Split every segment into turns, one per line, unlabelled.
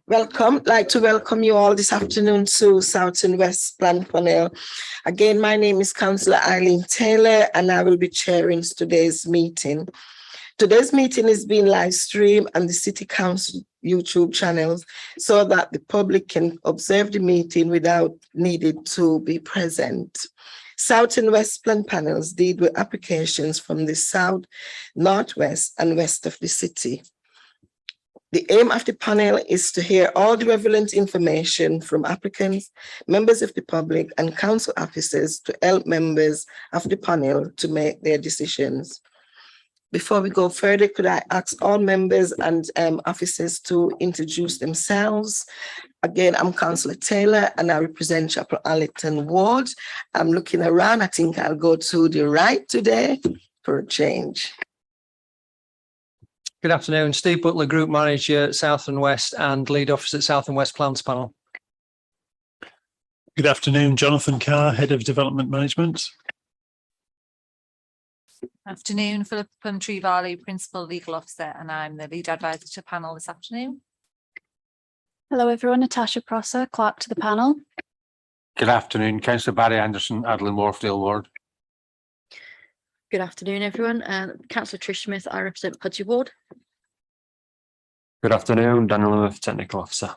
Welcome. I'd like to welcome you all this afternoon to South and West Plan Panel. Again, my name is Councillor Eileen Taylor, and I will be chairing today's meeting. Today's meeting is being live streamed on the City Council YouTube channels so that the public can observe the meeting without needing to be present. South and West Plan panels deal with applications from the south, northwest, and west of the city. The aim of the panel is to hear all the relevant information from applicants, members of the public, and council officers to help members of the panel to make their decisions. Before we go further, could I ask all members and officers to introduce themselves? Again, I'm Councillor Taylor and I represent Chapel Allerton Ward. I'm looking around. I think I'll go to the right today for a change.
Good afternoon, Steve Butler, Group Manager, South and West and Lead Officer at South and West Plans Panel.
Good afternoon, Jonathan Carr, Head of Development Management.
Afternoon, Philip Plumtree Valley, Principal Legal Officer, and I'm the Lead Advisor to panel this afternoon.
Hello everyone, Natasha Prosser, Clerk to the panel.
Good afternoon, Councillor Barry Anderson, Adeline Wharfdale Ward.
Good afternoon, everyone. Councillor Trish Smith, I represent Pudgy Ward.
Good afternoon, Daniel Limerick, Technical Officer.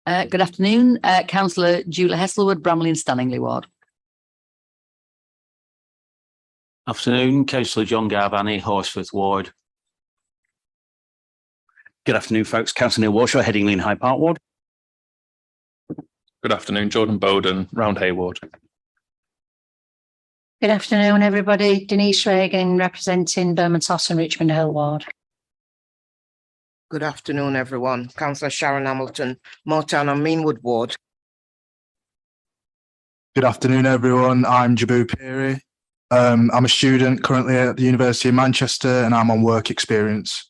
Good afternoon, Councillor Julia Hesselwood, Bramley and Stanningley Ward.
Afternoon, Councillor John Garvani, Horsforth Ward.
Good afternoon, folks. Councillor Neil Warshaw, Headingley and High Park Ward.
Good afternoon, Jordan Bowden, Roundhay Ward.
Good afternoon, everybody. Denise Reagan, representing Bermondsey and Richmond Hill Ward.
Good afternoon, everyone. Councillor Sharon Hamilton, Moortown and Meanwood Ward.
Good afternoon, everyone. I'm Jabu Piri. I'm a student currently at the University of Manchester and I'm on work experience.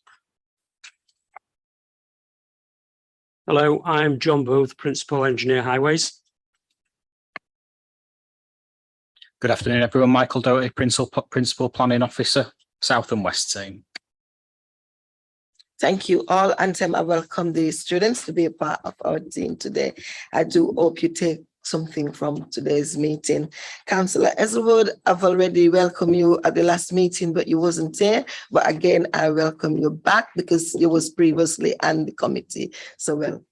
Hello, I'm John Booth, Principal Engineer Highways.
Good afternoon, everyone. Michael Doherty, Principal Planning Officer, South and West team.
Thank you all, and I welcome the students to be a part of our team today. I do hope you take something from today's meeting. Councillor Hesselwood, I've already welcomed you at the last meeting, but you wasn't there. But again, I welcome you back because you was previously on the committee. So well,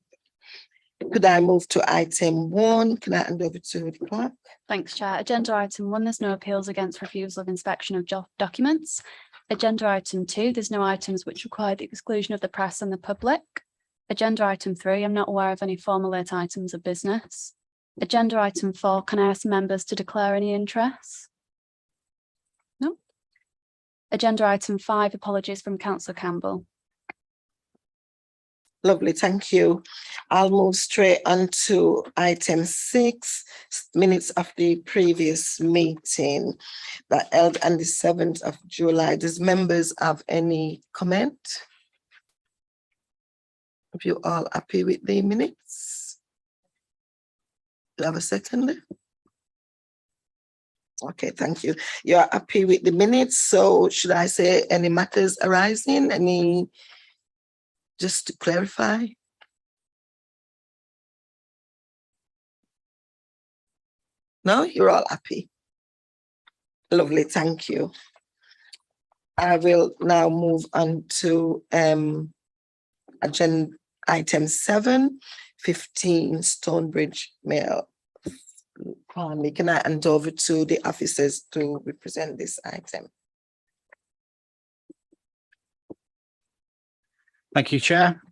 could I move to item 1? Can I hand over to the clerk?
Thanks, Chair. Agenda item 1, there's no appeals against refusal of inspection of documents. Agenda item 2, there's no items which require the exclusion of the press and the public. Agenda item 3, I'm not aware of any formal late items of business. Agenda item 4, can I ask members to declare any interest? No. Agenda item 5, apologies from Councillor Campbell.
Lovely, thank you. I'll move straight on to item 6, minutes of the previous meeting that held on the 7th of July. Does members have any comment? Are you all happy with the minutes? Do you have a second? Okay, thank you. You're happy with the minutes. So should I say any matters arising? Any? Just to clarify. No, you're all happy. Lovely, thank you. I will now move on to agenda item 7, 15 Stonebridge Mail. Can I hand over to the officers to represent this item?
Thank you, Chair.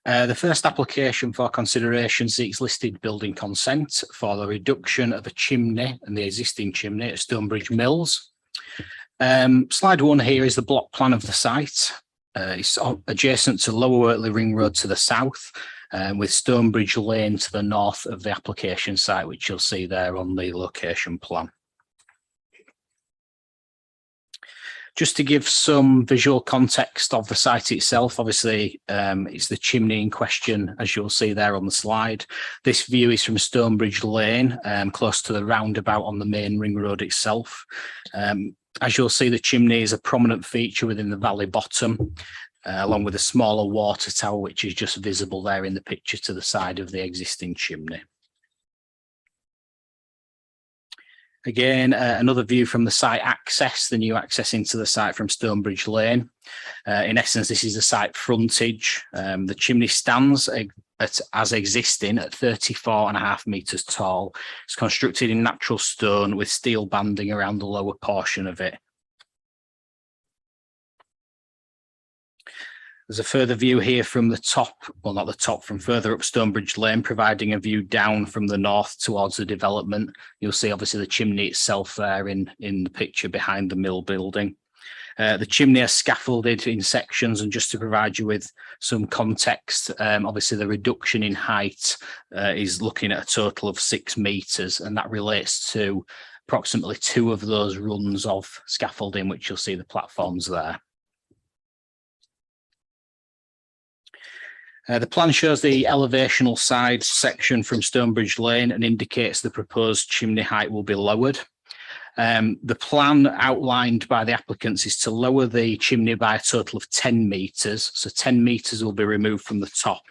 The first application for consideration seeks listed building consent for the reduction of a chimney and the existing chimney at Stonebridge Mills. Slide 1 here is the block plan of the site. It's adjacent to Lower Wortley Ring Road to the south, with Stonebridge Lane to the north of the application site, which you'll see there on the location plan. Just to give some visual context of the site itself, obviously it's the chimney in question, as you'll see there on the slide. This view is from Stonebridge Lane, close to the roundabout on the main ring road itself. As you'll see, the chimney is a prominent feature within the valley bottom. along with a smaller water tower, which is just visible there in the picture to the side of the existing chimney. Again, another view from the site access, the new access into the site from Stonebridge Lane. In essence, this is the site frontage. The chimney stands as existing at 34.5 metres tall. It's constructed in natural stone with steel banding around the lower portion of it. There's a further view here from the top, well, not the top, from further up Stonebridge Lane, providing a view down from the north towards the development. You'll see obviously the chimney itself there in the picture behind the mill building. The chimney is scaffolded in sections, and just to provide you with some context, obviously the reduction in height is looking at a total of 6 metres, and that relates to approximately 2 of those runs of scaffolding, which you'll see the platforms there. The plan shows the elevational side section from Stonebridge Lane and indicates the proposed chimney height will be lowered. The plan outlined by the applicants is to lower the chimney by a total of 10 metres. So 10 metres will be removed from the top.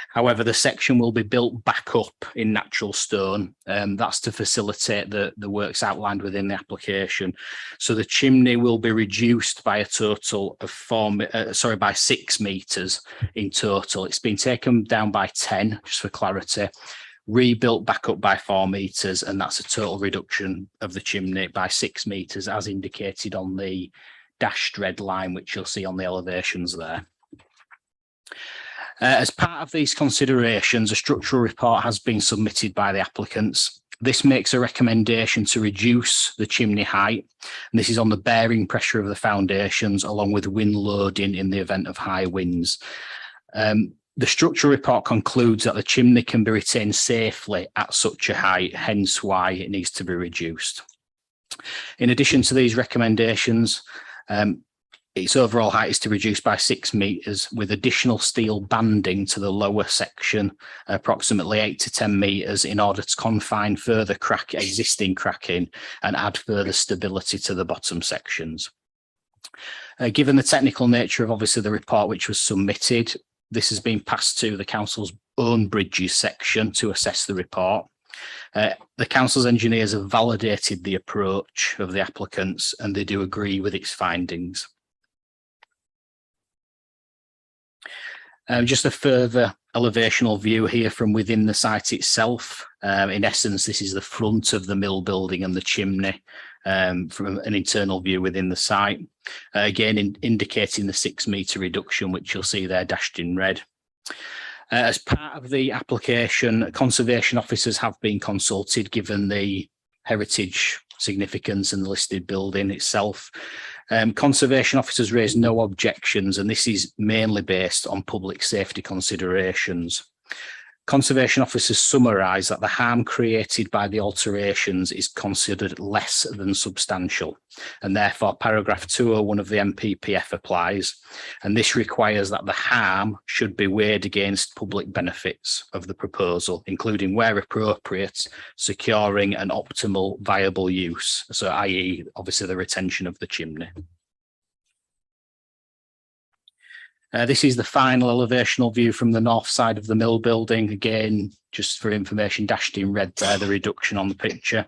However, the section will be built back up in natural stone. That's to facilitate the works outlined within the application. So the chimney will be reduced by a total of by 6 metres in total. It's been taken down by 10, just for clarity, rebuilt back up by 4 metres, and that's a total reduction of the chimney by 6 metres, as indicated on the dashed red line, which you'll see on the elevations there. As part of these considerations, a structural report has been submitted by the applicants. This makes a recommendation to reduce the chimney height, and this is on the bearing pressure of the foundations, along with wind loading in the event of high winds. The structural report concludes that the chimney can be retained safely at such a height, hence why it needs to be reduced. In addition to these recommendations, its overall height is to reduce by 6 metres, with additional steel banding to the lower section, approximately 8 to 10 metres, in order to confine further existing cracking and add further stability to the bottom sections. Given the technical nature of obviously the report which was submitted, this has been passed to the council's own bridges section to assess the report. The council's engineers have validated the approach of the applicants, and they do agree with its findings. Just a further elevational view here from within the site itself. In essence, this is the front of the mill building and the chimney from an internal view within the site. Again, indicating the 6 metre reduction, which you'll see there dashed in red. As part of the application, conservation officers have been consulted, given the heritage significance and the listed building itself. Conservation officers raised no objections, and this is mainly based on public safety considerations. Conservation officers summarise that the harm created by the alterations is considered less than substantial, and therefore paragraph 201 of the MPPF applies, and this requires that the harm should be weighed against public benefits of the proposal, including, where appropriate, securing an optimal viable use, so i.e. obviously the retention of the chimney. This is the final elevational view from the north side of the mill building. Again, just for information, dashed in red there, the reduction on the picture.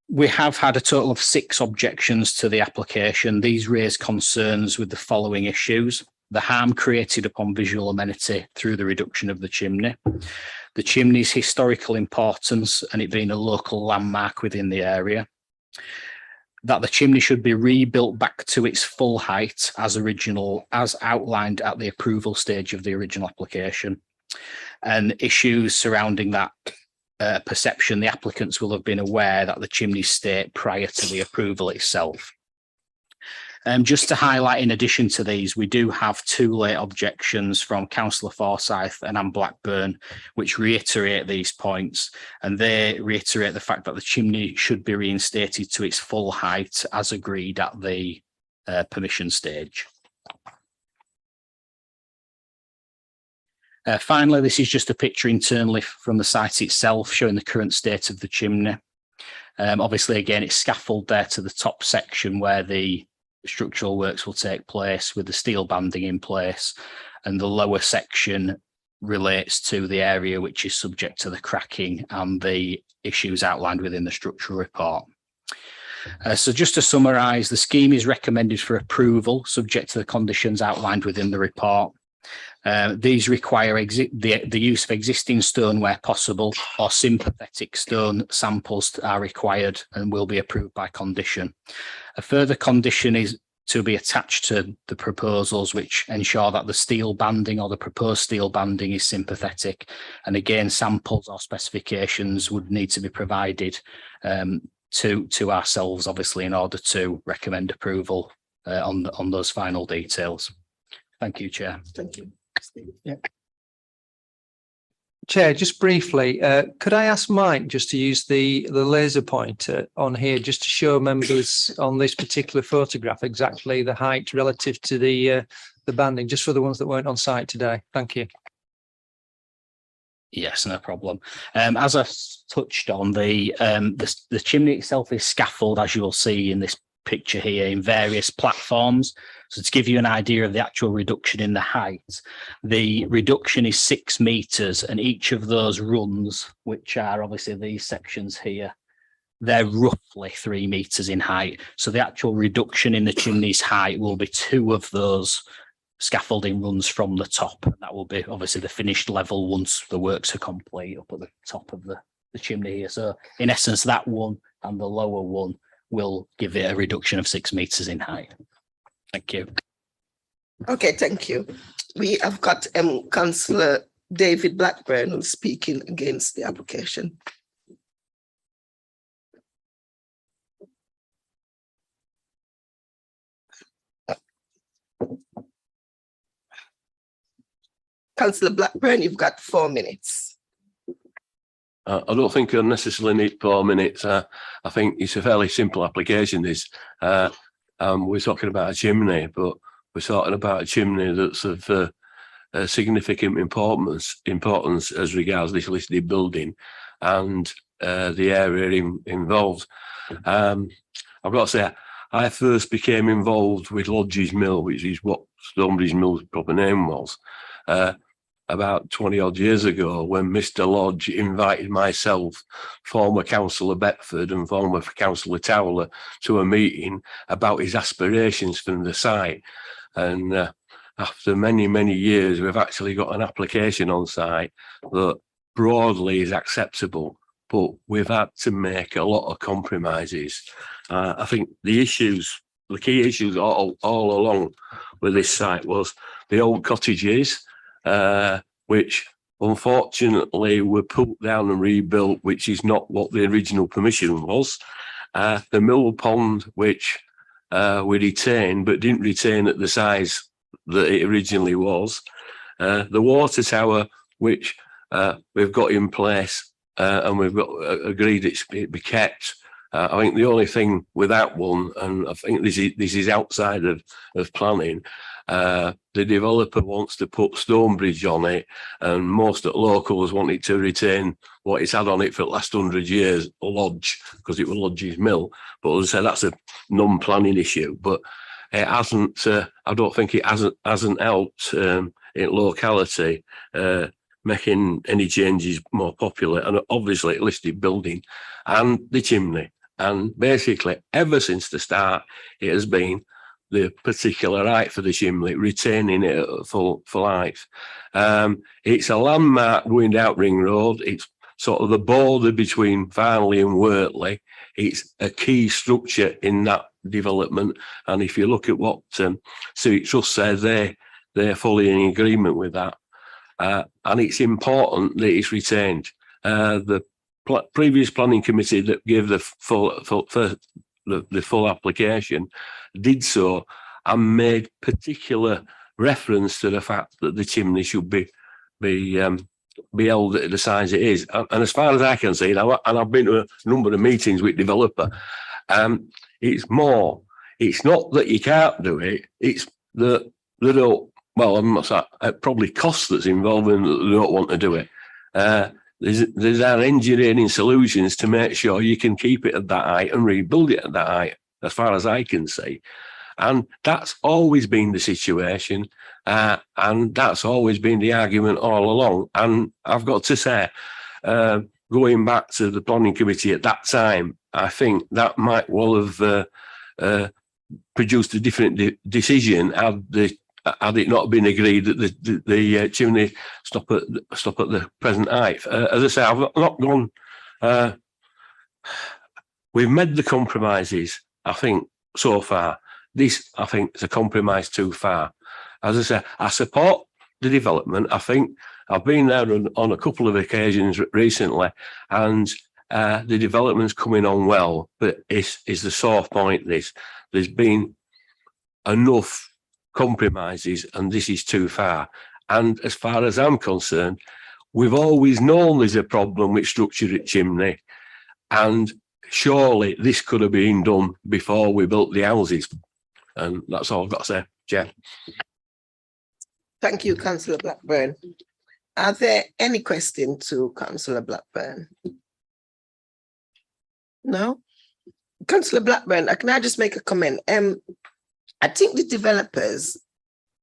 We have had a total of 6 objections to the application. These raise concerns with the following issues: the harm created upon visual amenity through the reduction of the chimney, the chimney's historical importance and it being a local landmark within the area, that the chimney should be rebuilt back to its full height as outlined at the approval stage of the original application, and issues surrounding that perception. The applicants will have been aware that the chimney state prior to the approval itself. Just to highlight, in addition to these, we do have 2 late objections from Councillor Forsyth and Anne Blackburn, which reiterate these points, and they reiterate the fact that the chimney should be reinstated to its full height as agreed at the permission stage. Finally, this is just a picture internally from the site itself, showing the current state of the chimney. Obviously, again, it's scaffolded there to the top section where the structural works will take place with the steel banding in place, and the lower section relates to the area which is subject to the cracking and the issues outlined within the structural report. So just to summarise, the scheme is recommended for approval subject to the conditions outlined within the report. These require the use of existing stone where possible, or sympathetic stone samples are required and will be approved by condition. A further condition is to be attached to the proposals which ensure that the steel banding or the proposed steel banding is sympathetic. And again, samples or specifications would need to be provided to ourselves, obviously, in order to recommend approval on those final details. Thank you, Chair.
Thank you.
Yeah. Chair, just briefly, could I ask Mike just to use the laser pointer on here just to show members on this particular photograph exactly the height relative to the banding, just for the ones that weren't on site today? Thank you.
Yes, no problem. As I touched on, the chimney itself is scaffolded, as you will see in this picture here, in various platforms. So to give you an idea of the actual reduction in the height, the reduction is 6 meters, and each of those runs, which are obviously these sections here, they're roughly 3 meters in height. So the actual reduction in the chimney's height will be 2 of those scaffolding runs from the top. And that will be obviously the finished level once the works are complete up at the top of the chimney here. So in essence, that one and the lower one will give it a reduction of 6 meters in height. Thank you.
Okay, thank you. We have got Councillor David Blackburn who's speaking against the application. Councillor Blackburn, you've got 4 minutes.
I don't think I necessarily need 4 minutes. I think it's a fairly simple application. We're talking about a chimney, but we're talking about a chimney that's of significant importance as regards this listed building and the area involved. I've got to say, I first became involved with Lodge's Mill, which is what Stonebridge Mill's proper name was, about 20 odd years ago, when Mr. Lodge invited myself, former Councillor Beckford and former Councillor Towler, to a meeting about his aspirations from the site. And after many, many years, we've actually got an application on site that broadly is acceptable, but we've had to make a lot of compromises. I think the key issues all along with this site was the old cottages, which unfortunately were pulled down and rebuilt, which is not what the original permission was. The mill pond, which we retained, but didn't retain at the size that it originally was. The water tower, which we've got in place and we've got agreed it be kept. I think the only thing with that one, and I think this is outside of planning, the developer wants to put Stonebridge on it, and most locals wanted to retain what it's had on it for the last 100 years, Lodge, because it was Lodge's Mill. But as I said, that's a non-planning issue. But it hasn't. I don't think it hasn't helped in locality making any changes more popular. And obviously, it listed building and the chimney. And basically, ever since the start, it has been the particular height for the chimney, retaining it at full height. It's a landmark going down Ring Road. It's sort of the border between Farnley and Wortley. It's a key structure in that development. And if you look at what Civic Trust says, they're fully in agreement with that. And it's important that it's retained. The previous planning committee that gave the full application did so and made particular reference to the fact that the chimney should be held at the size it is. And as far as I can see, and I've been to a number of meetings with developer, it's not that you can't do it, it's that they don't, well, I'm not saying probably cost that's involved in that they don't want to do it. There's our engineering solutions to make sure you can keep it at that height and rebuild it at that height, as far as I can see. And that's always been the situation. And that's always been the argument all along. And I've got to say, going back to the planning committee at that time, I think that might well have produced a different decision had it not been agreed that the chimney stop at the present height. As I say, I've not gone. We've made the compromises, I think, so far. This, I think, is a compromise too far. As I say, I support the development. I think I've been there on a couple of occasions recently, and the development's coming on well, but it's the sore point. There's been enough compromises, and this is too far. And as far as I'm concerned, we've always known there's a problem with structure at chimney, and surely this could have been done before we built the houses. And that's all I've got to say, Chair.
Thank you, Councillor Blackburn. Are there any questions to Councillor Blackburn? No? Councillor Blackburn, can I just make a comment? I think the developers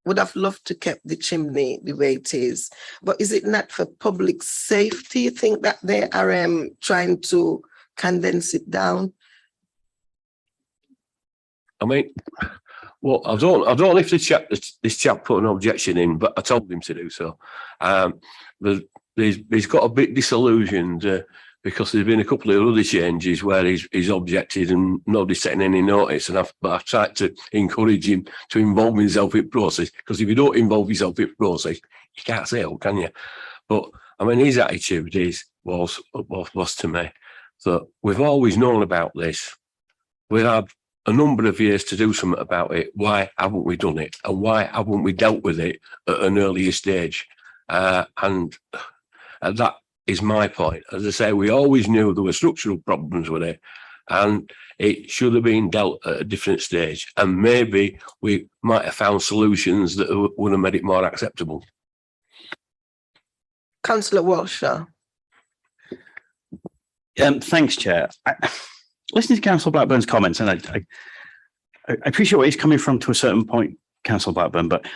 would have loved to keep the chimney the way it is, but is it not for public safety? You think that they are trying to condense it down?
I mean, well, I don't know if this chap put an objection in, but I told him to do so. He's got a bit disillusioned because there's been a couple of other changes where he's objected and nobody's taking any notice. And I've tried to encourage him to involve himself in the process, because if you don't involve yourself in the process, you can't say it, can you? But I mean, his attitude was to me that we've always known about this. We had a number of years to do something about it. Why haven't we done it? And why haven't we dealt with it at an earlier stage? And that is my point. As I say, we always knew there were structural problems with it, and it should have been dealt at a different stage. And maybe we might have found solutions that would have made it more acceptable.
Councillor Walsh.
Thanks, Chair. Listening to Councillor Blackburn's comments, and I appreciate where he's coming from to a certain point, Councillor Blackburn, but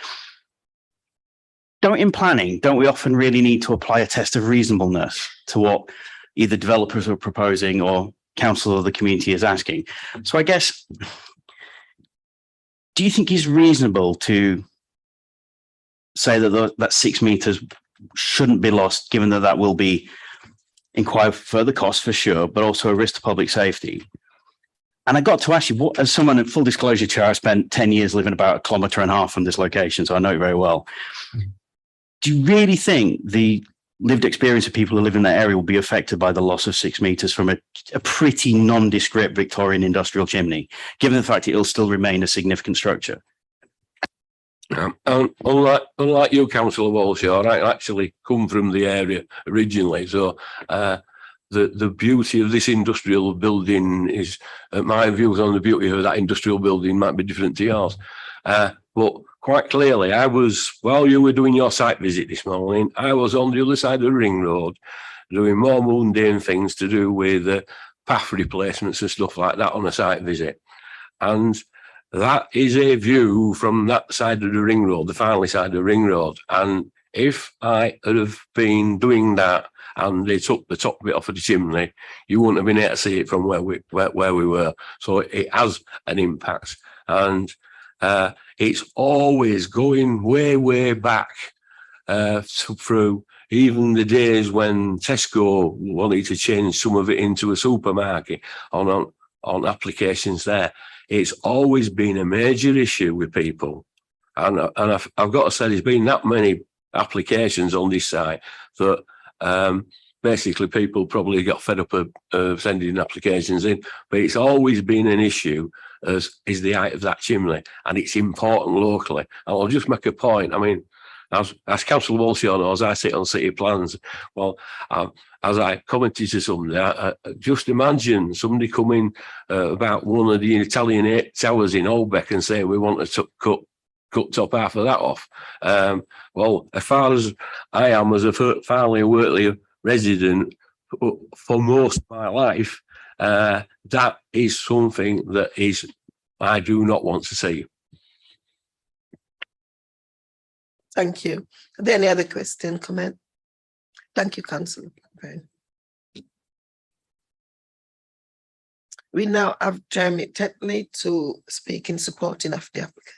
in planning, don't we often really need to apply a test of reasonableness to what either developers are proposing or council or the community is asking? So I guess, do you think it's reasonable to say that 6 meters shouldn't be lost, given that will be inquire further costs for sure, but also a risk to public safety? And I got to ask you, as someone in full disclosure, Chair, I spent 10 years living about 1.5 kilometres from this location, so I know it very well. Do you really think the lived experience of people who live in that area will be affected by the loss of 6 meters from a pretty nondescript Victorian industrial chimney, given the fact it'll still remain a significant structure?
Unlike you, Councillor Walsh, I actually come from the area originally, so the beauty of this industrial building is, my views on the beauty of that industrial building might be different to yours. But quite clearly, while you were doing your site visit this morning, I was on the other side of the ring road doing more mundane things to do with path replacements and stuff like that on a site visit. And that is a view from that side of the ring road, the Farnley side of the ring road. And if I had have been doing that and they took the top bit off of the chimney, you wouldn't have been able to see it from where we were. So it has an impact. And it's always going way back through even the days when Tesco wanted to change some of it into a supermarket on applications there. It's always been a major issue with people. And I've got to say, there's been that many applications on this site that basically people probably got fed up of sending applications in, but it's always been an issue, as is the height of that chimney, and it's important locally. And I'll just make a point. I mean, as Councillor Walsh knows, I sit on city plans. Well, as I commented to somebody, just imagine somebody coming about one of the Italian towers in Holbeck and saying we want to cut top half of that off. Well, as far as I am, as a Farnley and Wortley resident for most of my life, that is something that is I do not want to see.
Thank you. Are there any other question, comment? Thank you, Councillor. We now have Jeremy Tetley to speak in supporting of the applicant.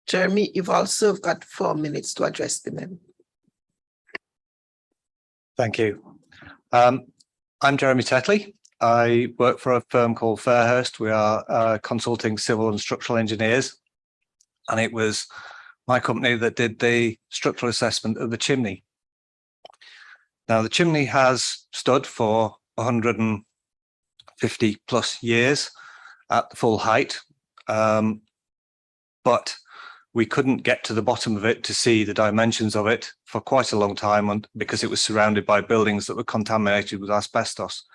Jeremy, you've also got 4 minutes to address the member.
Thank you. I'm Jeremy Tetley. I work for a firm called Fairhurst. We are consulting civil and structural engineers. And it was my company that did the structural assessment of the chimney. Now, the chimney has stood for 150 plus years at the full height, but we couldn't get to the bottom of it to see the dimensions of it for quite a long time, and because it was surrounded by buildings that were contaminated with asbestos.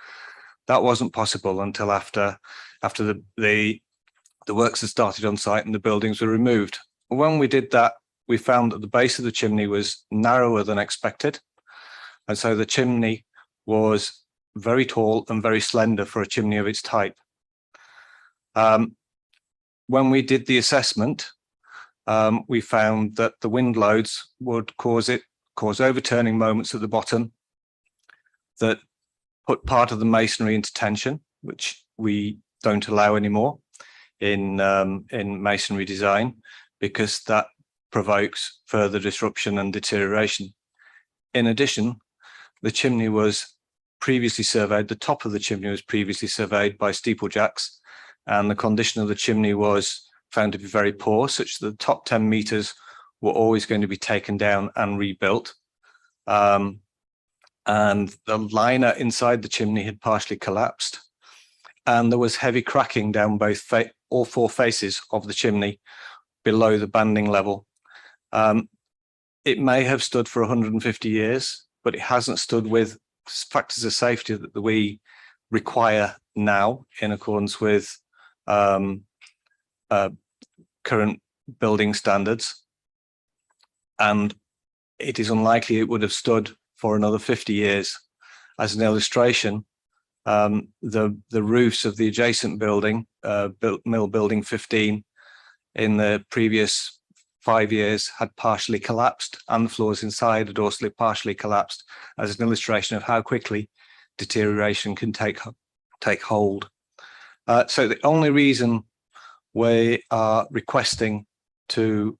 That wasn't possible until after the works had started on site and the buildings were removed. When we did that, we found that the base of the chimney was narrower than expected. And so the chimney was very tall and very slender for a chimney of its type. When we did the assessment, we found that the wind loads would cause overturning moments at the bottom that put part of the masonry into tension, which we don't allow anymore in masonry design, because that provokes further disruption and deterioration. In addition, the chimney was previously surveyed, the top of the chimney was previously surveyed by steeplejacks, and the condition of the chimney was found to be very poor, such that the top 10 meters were always going to be taken down and rebuilt. And the liner inside the chimney had partially collapsed, and there was heavy cracking down all 4 faces of the chimney below the banding level. It may have stood for 150 years, but it hasn't stood with factors of safety that we require now in accordance with current building standards. And it is unlikely it would have stood for another 50 years. As an illustration, the roofs of the adjacent building, Mill Building 15, in the previous 5 years had partially collapsed, and the floors inside had also partially collapsed, as an illustration of how quickly deterioration can take hold. So the only reason we are requesting to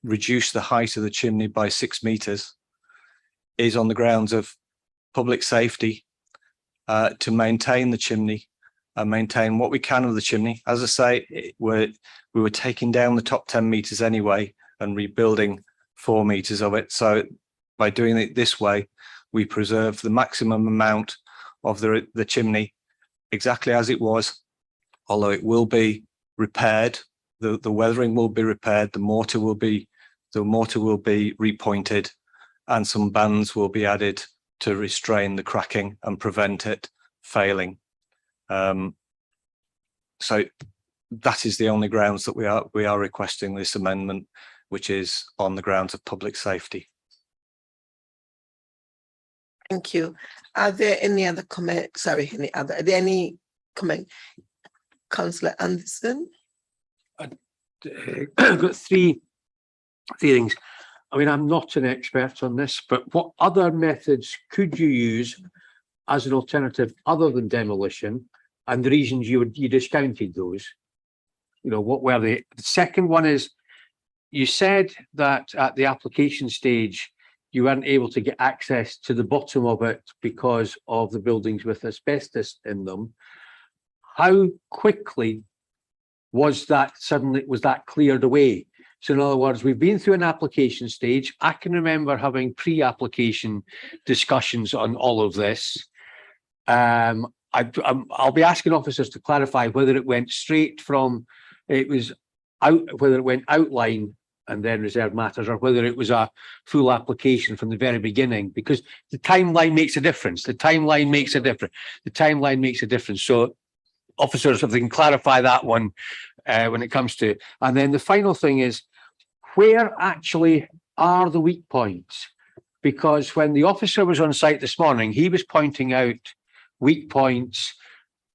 reduce the height of the chimney by 6 meters is on the grounds of public safety, to maintain the chimney and maintain what we can of the chimney. As I say, we were taking down the top 10 meters anyway and rebuilding 4 meters of it. So by doing it this way, we preserve the maximum amount of the chimney exactly as it was, although it will be repaired. The weathering will be repaired. The mortar will be repointed, and some bands will be added to restrain the cracking and prevent it failing. So that is the only grounds that we are requesting this amendment, which is on the grounds of public safety.
Thank you. Are there any other comments? Are there any comment? Councillor Anderson?
I've got three things. I mean, I'm not an expert on this, but what other methods could you use as an alternative other than demolition, and the reasons you discounted those? You know, what were they? The second one is, you said that at the application stage you weren't able to get access to the bottom of it because of the buildings with asbestos in them. How quickly was that cleared away? So in other words, we've been through an application stage. I can remember having pre-application discussions on all of this. I'll be asking officers to clarify whether it went straight from, whether it went outline and then reserved matters, or whether it was a full application from the very beginning, because the timeline makes a difference. The timeline makes a difference. So officers, if they can clarify that one when it comes to. And then the final thing is, where actually are the weak points? Because when the officer was on site this morning, he was pointing out weak points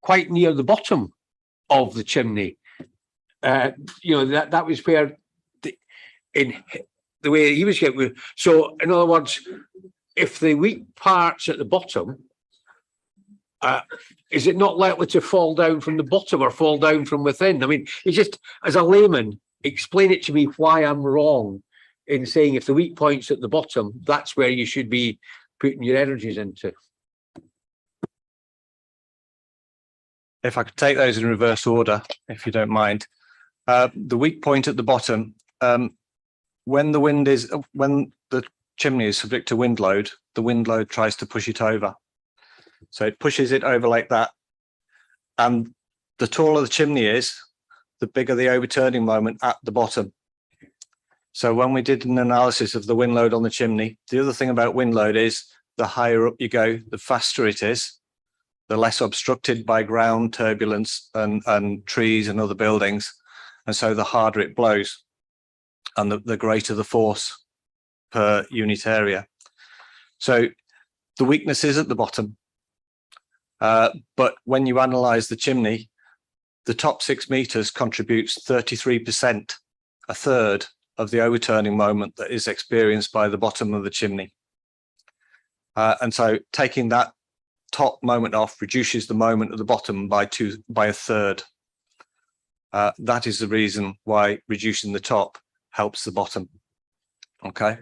quite near the bottom of the chimney. You know, that was where in the way he was getting. So in other words, if the weak parts at the bottom, is it not likely to fall down from the bottom or fall down from within? I mean, it's just, as a layman, explain it to me why I'm wrong in saying if the weak point's at the bottom, that's where you should be putting your energies into.
If I could take those in reverse order, if you don't mind. The weak point at the bottom, when the chimney is subject to wind load, the wind load tries to push it over. So it pushes it over like that. And the taller the chimney is, the bigger the overturning moment at the bottom. So when we did an analysis of the wind load on the chimney, the other thing about wind load is the higher up you go, the faster it is, the less obstructed by ground turbulence and trees and other buildings. And so the harder it blows and the greater the force per unit area. So the weakness is at the bottom. But when you analyze the chimney, the top 6 meters contributes 33%, a third of the overturning moment that is experienced by the bottom of the chimney. And so taking that top moment off reduces the moment at the bottom by a third. That is the reason why reducing the top helps the bottom. Okay.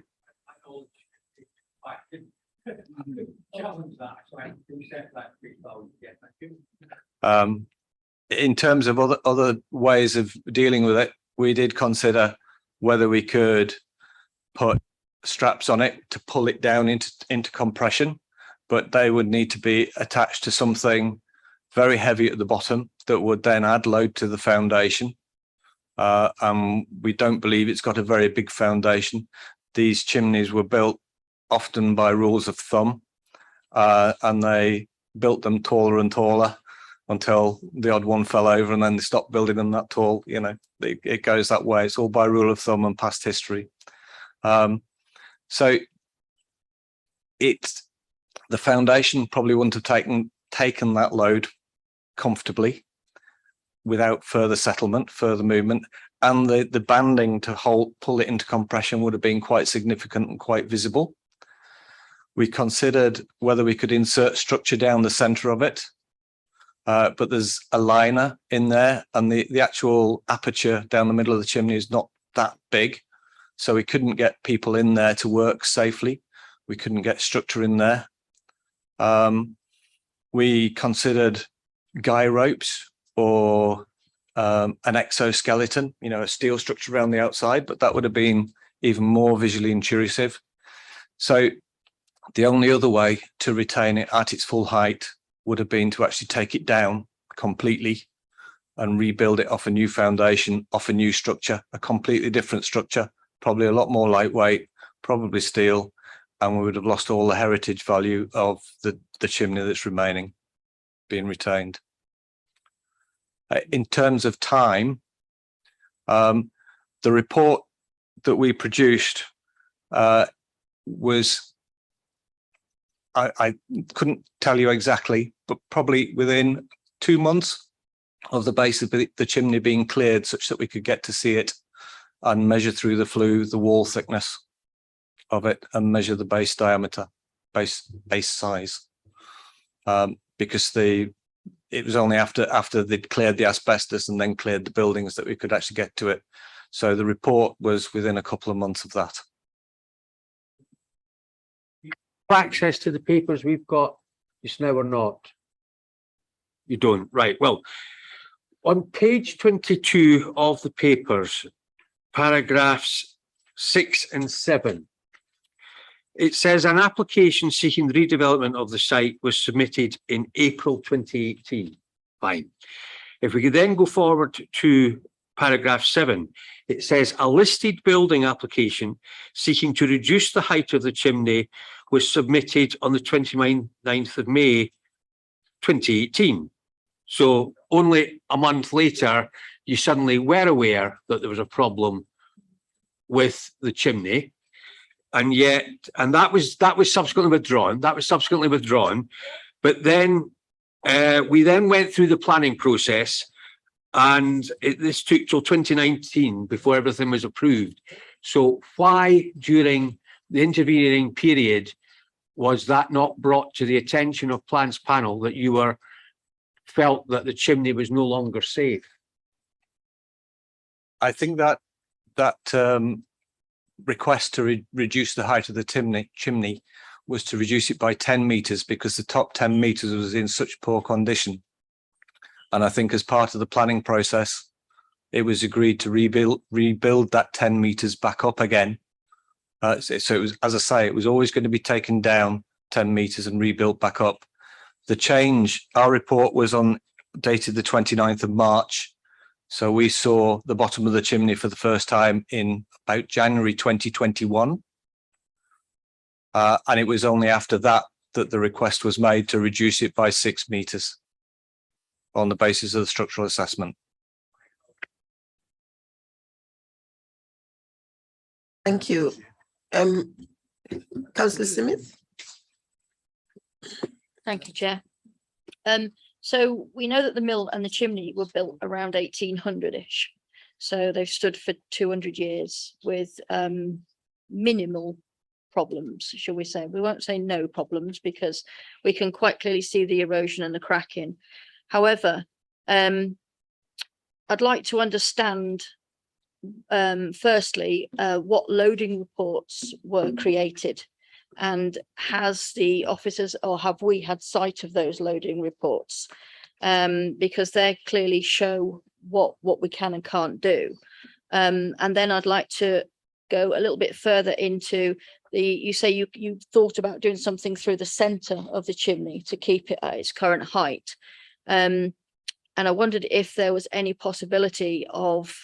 In terms of other ways of dealing with it, we did consider whether we could put straps on it to pull it down into compression, but they would need to be attached to something very heavy at the bottom that would then add load to the foundation. We don't believe it's got a very big foundation. These chimneys were built often by rules of thumb, and they built them taller and taller until the odd one fell over, and then they stopped building them that tall. You know, it goes that way. It's all by rule of thumb and past history. So the foundation probably wouldn't have taken that load comfortably without further settlement, further movement, and the banding to pull it into compression would have been quite significant and quite visible. We considered whether we could insert structure down the center of it, but there's a liner in there, and the actual aperture down the middle of the chimney is not that big, so we couldn't get people in there to work safely. We couldn't get structure in there. We considered guy ropes or an exoskeleton, you know, a steel structure around the outside, but that would have been even more visually intrusive. So the only other way to retain it at its full height would have been to actually take it down completely and rebuild it off a new foundation, off a new structure, a completely different structure, probably a lot more lightweight, probably steel, and we would have lost all the heritage value of the chimney that's remaining, being retained. In terms of time, the report that we produced was, I couldn't tell you exactly, but probably within 2 months of the base of the chimney being cleared, such that we could get to see it and measure through the flue, the wall thickness of it, and measure the base diameter, base size, because it was only after they'd cleared the asbestos and then cleared the buildings that we could actually get to it. So the report was within a couple of months of that.
Access to the papers we've got just now or not? You don't, right? Well, on page 22 of the papers, paragraphs 6 and 7, it says an application seeking the redevelopment of the site was submitted in April 2018. Fine. If we could then go forward to paragraph 7, it says a listed building application seeking to reduce the height of the chimney was submitted on the 29th of May 2018. So only a month later, you suddenly were aware that there was a problem with the chimney. And yet, and that was subsequently withdrawn. But then we then went through the planning process, and this took till 2019 before everything was approved. So why during the intervening period was that not brought to the attention of plans panel that you felt that the chimney was no longer safe?
I think that request to reduce the height of the chimney was to reduce it by 10 meters because the top 10 meters was in such poor condition. And I think as part of the planning process, it was agreed to rebuild that 10 meters back up again. So it was, as I say, it was always going to be taken down 10 meters and rebuilt back up. The change, our report was dated the 29th of March. So we saw the bottom of the chimney for the first time in about January 2021. And it was only after that the request was made to reduce it by 6 meters on the basis of the structural assessment.
Thank you. Councillor Smith.
Thank you, Chair. So we know that the mill and the chimney were built around 1800-ish. So they've stood for 200 years with minimal problems, shall we say. We won't say no problems because we can quite clearly see the erosion and the cracking. However, I'd like to understand firstly what loading reports were created, and has the officers, or have we had sight of those loading reports, because they clearly show what we can and can't do. And then I'd like to go a little bit further into you say you thought about doing something through the center of the chimney to keep it at its current height, and I wondered if there was any possibility of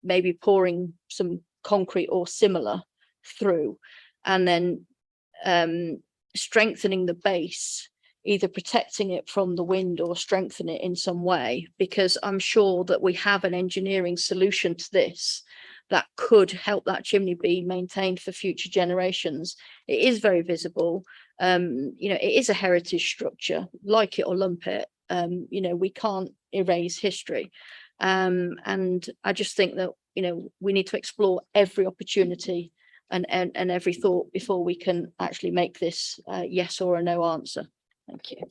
maybe pouring some concrete or similar through, and then strengthening the base, either protecting it from the wind or strengthen it in some way, because I'm sure that we have an engineering solution to this that could help that chimney be maintained for future generations. It is very visible. You know, it is a heritage structure, like it or lump it. You know, we can't erase history. And I just think that, you know, we need to explore every opportunity and every thought before we can actually make this a yes or a no answer. Thank you.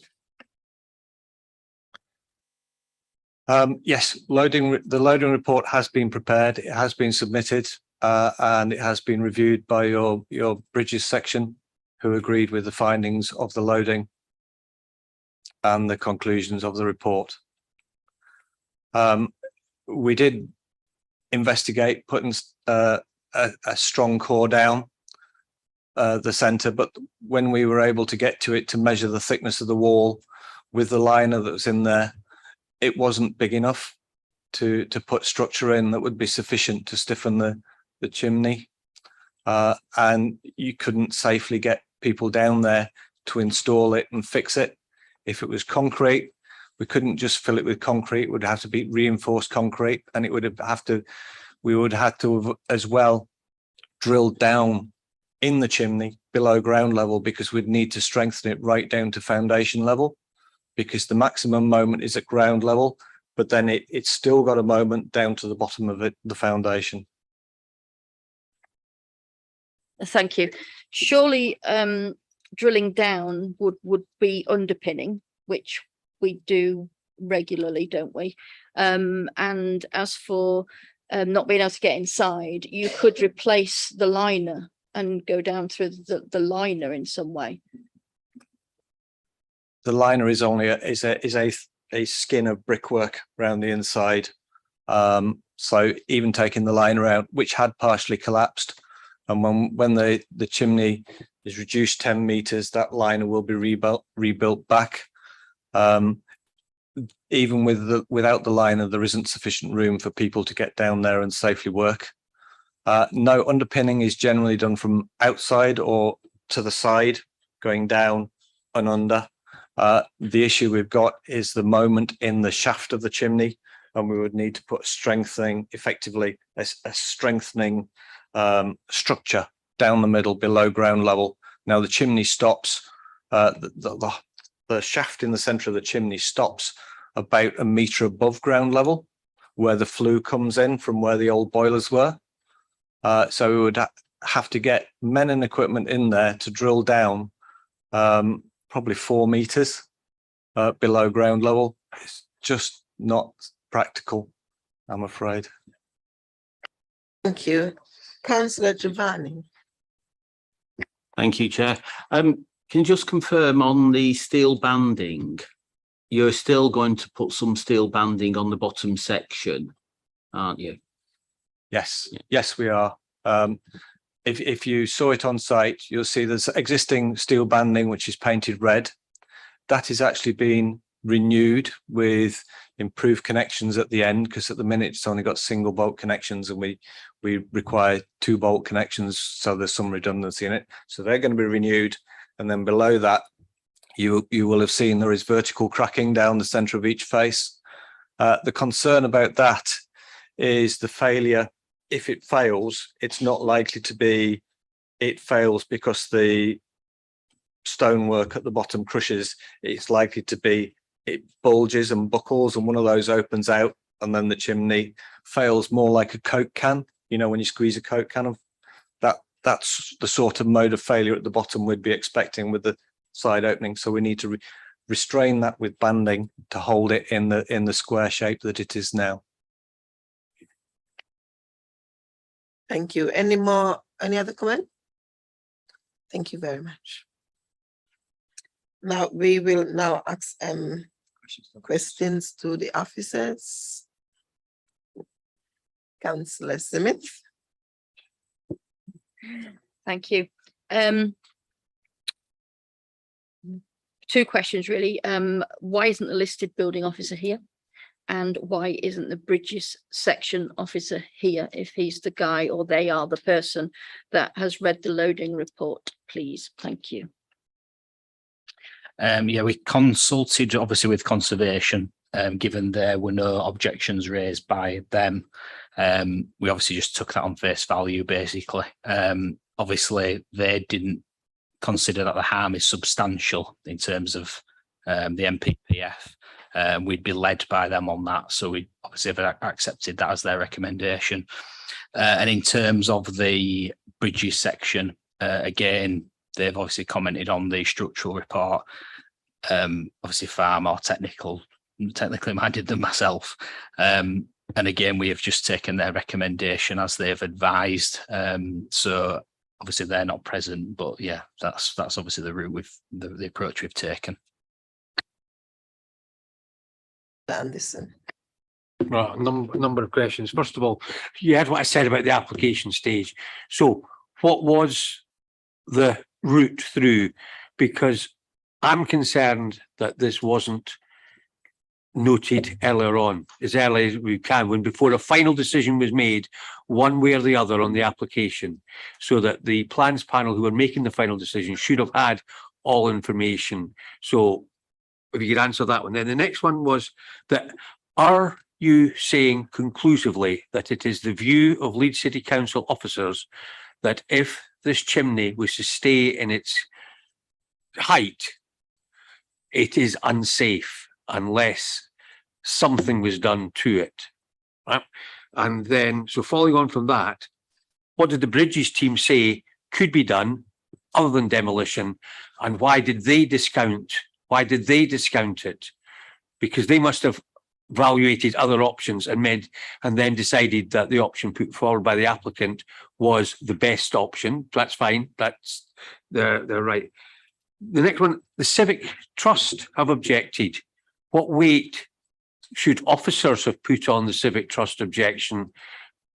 Yes, the loading report has been prepared, it has been submitted, and it has been reviewed by your bridges section, who agreed with the findings of the loading and the conclusions of the report. We did investigate putting a strong core down the centre, but when we were able to get to it to measure the thickness of the wall with the liner that was in there, it wasn't big enough to put structure in that would be sufficient to stiffen the chimney, and you couldn't safely get people down there to install it and fix it. If it was concrete, we couldn't just fill it with concrete. It would have to be reinforced concrete, and we would have to have as well drilled down in the chimney below ground level, because we'd need to strengthen it right down to foundation level, because the maximum moment is at ground level, but then it's still got a moment down to the bottom of it, the foundation.
Thank you. Surely drilling down would be underpinning, which we do regularly, don't we? And as for not being able to get inside, you could replace the liner and go down through the liner in some way.
The liner is only a skin of brickwork around the inside. So even taking the liner out, which had partially collapsed, and when the chimney is reduced 10 meters, that liner will be rebuilt back. Even without the liner, there isn't sufficient room for people to get down there and safely work. No, underpinning is generally done from outside or to the side, going down and under. The issue we've got is the moment in the shaft of the chimney,
and we would need to put effectively a strengthening structure down the middle below ground level. Now the chimney stops, the shaft in the centre of the chimney stops about 1 metre above ground level, where the flue comes in from where the old boilers were. So we would have to get men and equipment in there to drill down probably 4 metres below ground level. It's just not practical, I'm afraid.
Thank you. Councillor Giovanni.
Thank you, Chair. Can you just confirm on the steel banding, you're still going to put some steel banding on the bottom section, aren't you?
Yes, yes, we are. If you saw it on site, you'll see there's existing steel banding which is painted red. That is actually being renewed with improved connections at the end, because at the minute it's only got single bolt connections and we require 2 bolt connections, so there's some redundancy in it. So they're going to be renewed, and then below that you will have seen there is vertical cracking down the centre of each face. The concern about that is the failure. If it fails, it's not likely to be it fails because the stonework at the bottom crushes. It's likely to be it bulges and buckles and one of those opens out, and then the chimney fails more like a Coke can. You know, when you squeeze a Coke can of that's the sort of mode of failure at the bottom we'd be expecting with the side opening. So we need to restrain that with banding to hold it in the square shape that it is now.
Thank you. Any other comment? Thank you very much. Now we will now ask questions to the officers. Councillor Smith.
Thank you. 2 questions really. Why isn't the listed building officer here? And why isn't the bridges section officer here if he's the guy or they are the person that has read the loading report, please? Thank you.
Yeah, we consulted obviously with conservation, given there were no objections raised by them. We obviously just took that on face value, basically. Obviously, they didn't consider that the harm is substantial in terms of the MPPF. We'd be led by them on that, so we obviously have accepted that as their recommendation. And in terms of the bridges section, again, they've obviously commented on the structural report. Obviously far more technically minded than myself. And again, we have just taken their recommendation as they've advised. So obviously they're not present, but yeah, that's obviously the route the approach we've taken.
Anderson.
Right, number of questions. First of all, you heard what I said about the application stage. So what was the route through? Because I'm concerned that this wasn't noted earlier on, as early as we can, when before a final decision was made one way or the other on the application, so that the plans panel who were making the final decision should have had all information. So if you could answer that one. Then the next one was that, are you saying conclusively that it is the view of Leeds City Council officers that if this chimney was to stay in its height, it is unsafe unless something was done to it, right? And then, so following on from that, what did the bridges team say could be done other than demolition, and why did they discount it? Because they must have evaluated other options and then decided that the option put forward by the applicant was the best option. That's fine. That's they're right. The next one, the Civic Trust have objected. What weight should officers have put on the Civic Trust objection?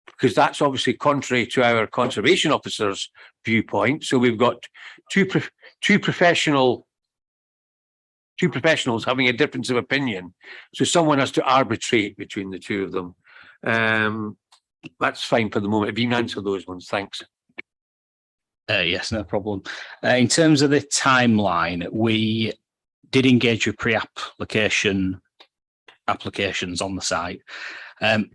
Because that's obviously contrary to our conservation officers' viewpoint. So we've got two professionals having a difference of opinion. So someone has to arbitrate between the two of them. That's fine for the moment. If you can answer those ones, thanks.
Yes, no problem. In terms of the timeline, we did engage with pre-application applications on the site.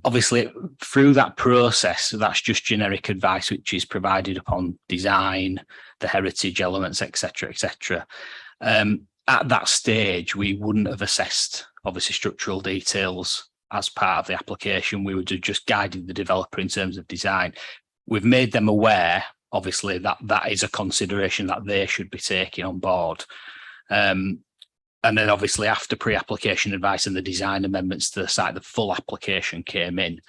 Obviously, through that process, that's just generic advice which is provided upon design, the heritage elements, etc., etc. At that stage, we wouldn't have assessed obviously structural details as part of the application. We would have just guided the developer in terms of design. We've made them aware, obviously, that that is a consideration that they should be taking on board. And then obviously after pre-application advice and the design amendments to the site, the full application came in.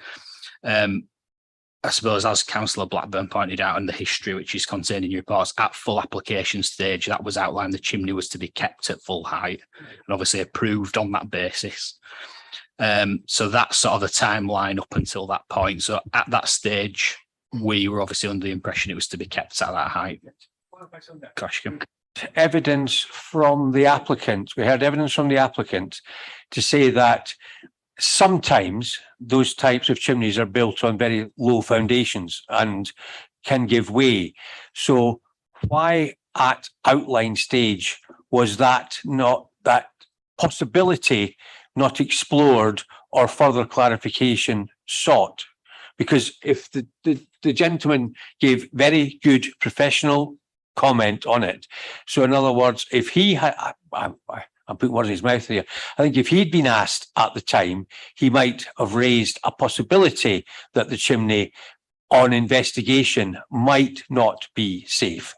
I suppose, as Councillor Blackburn pointed out, in the history which is contained in your reports, at full application stage, that was outlined the chimney was to be kept at full height and obviously approved on that basis. So that's sort of the timeline up until that point. So at that stage, we were obviously under the impression it was to be kept at that height.
Evidence from the applicant. We had evidence from the applicant to say that sometimes those types of chimneys are built on very low foundations and can give way. So why at outline stage was that possibility not explored or further clarification sought? Because if the gentleman gave very good professional comment on it. So in other words, if he had, I'm putting words in his mouth here, I think if he'd been asked at the time, he might have raised a possibility that the chimney on investigation might not be safe,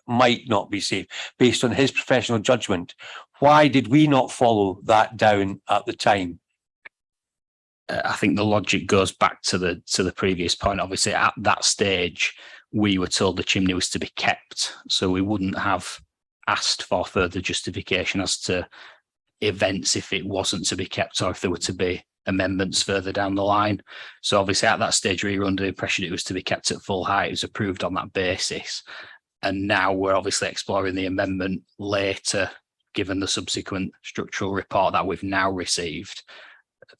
based on his professional judgment. Why did we not follow that down at the time?
I think the logic goes back to the previous point. Obviously, at that stage, we were told the chimney was to be kept, so we wouldn't have asked for further justification as to events if it wasn't to be kept or if there were to be amendments further down the line. So obviously at that stage we were under the impression it was to be kept at full height. It was approved on that basis, and now we're obviously exploring the amendment later, given the subsequent structural report that we've now received,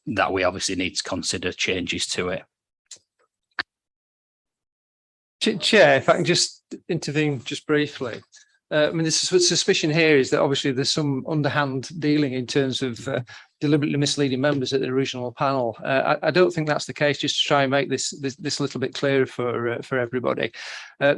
that we obviously need to consider changes to it.
Chair, if I can just intervene just briefly. I mean, the suspicion here is that obviously there's some underhand dealing in terms of deliberately misleading members at the original panel. I don't think that's the case, just to try and make this a little bit clearer for everybody.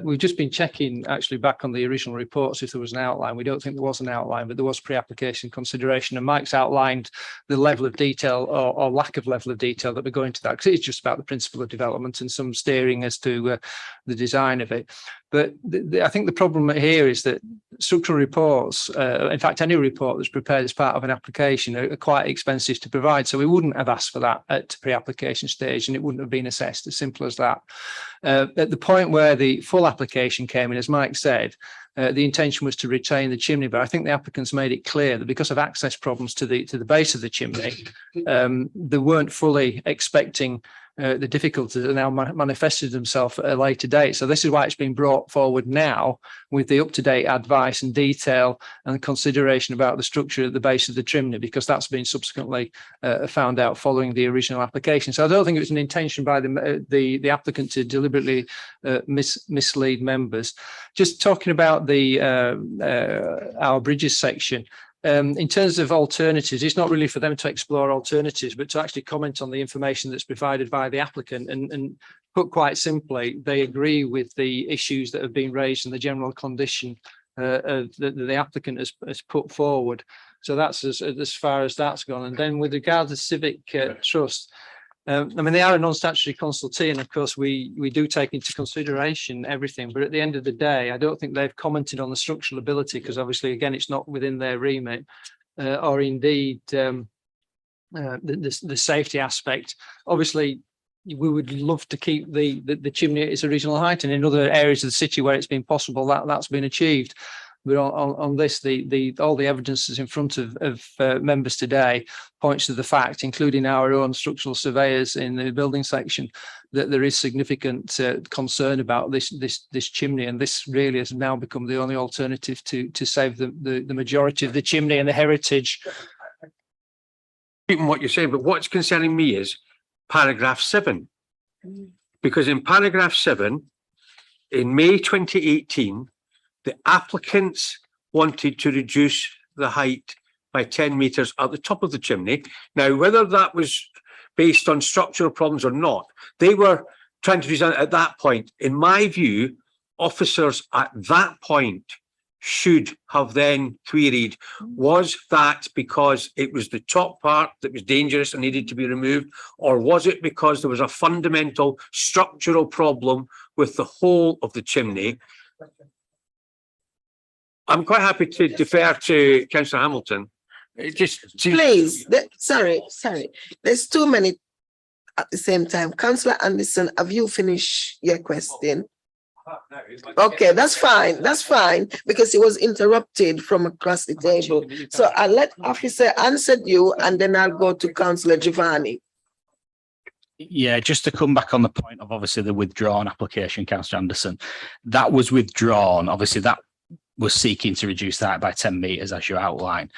We've just been checking actually back on the original reports if there was an outline. We don't think there was an outline, but there was pre-application consideration, and Mike's outlined the level of detail or lack of level of detail that we're going to that, because it's just about the principle of development and some steering as to the design of it. But I think the problem here is that structural reports, in fact, any report that's prepared as part of an application are quite expensive to provide. So we wouldn't have asked for that at pre-application stage, and it wouldn't have been assessed, as simple as that. At the point where the full application came in, as Mike said, the intention was to retain the chimney, but I think the applicants made it clear that because of access problems to the base of the chimney, they weren't fully expecting the difficulties that now manifested themselves at a later date. So this is why it's been brought forward now with the up-to-date advice and detail and consideration about the structure at the base of the chimney, because that's been subsequently found out following the original application. So I don't think it was an intention by the applicant to deliberately mislead members. Just talking about the our bridges section. In terms of alternatives, it's not really for them to explore alternatives, but to actually comment on the information that's provided by the applicant. And put quite simply, they agree with the issues that have been raised in the general condition that the applicant has put forward. So that's as far as that's gone. And then with regard to civic trust, I mean, they are a non-statutory consultee, and of course we do take into consideration everything, but at the end of the day, I don't think they've commented on the structural ability, because obviously, again, it's not within their remit, or indeed the safety aspect. Obviously, we would love to keep the chimney at its original height, and in other areas of the city where it's been possible, that's been achieved. But on this, all the evidence is in front of members today points to the fact, including our own structural surveyors in the building section, that there is significant concern about this chimney, and this really has now become the only alternative to save the majority of the chimney and the heritage.
What you're saying, but what's concerning me is paragraph 7, because in paragraph 7, in May 2018. The applicants wanted to reduce the height by 10 metres at the top of the chimney. Now, whether that was based on structural problems or not, they were trying to design it at that point. In my view, officers at that point should have then queried, was that because it was the top part that was dangerous and needed to be removed, or was it because there was a fundamental structural problem with the whole of the chimney? I'm quite happy to defer to Councillor Hamilton.
Please, sorry. There's too many at the same time. Councillor Anderson, have you finished your question? Okay, that's fine, because he was interrupted from across the table. So I'll let officer answer you and then I'll go to Councillor Giovanni.
Yeah, just to come back on the point of obviously the withdrawn application, Councillor Anderson, that was withdrawn. Obviously that was seeking to reduce that by 10 metres as you outlined.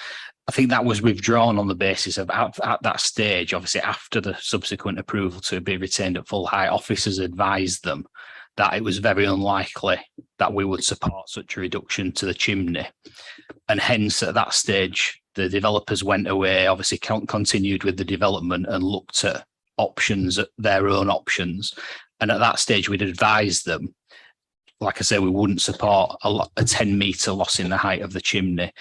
I think that was withdrawn on the basis of at that stage, obviously after the subsequent approval to be retained at full height, officers advised them that it was very unlikely that we would support such a reduction to the chimney. And hence at that stage, the developers went away, obviously continued with the development and looked at options, their own options. And at that stage, we'd advised them, like I say, we wouldn't support a 10 metre loss in the height of the chimney.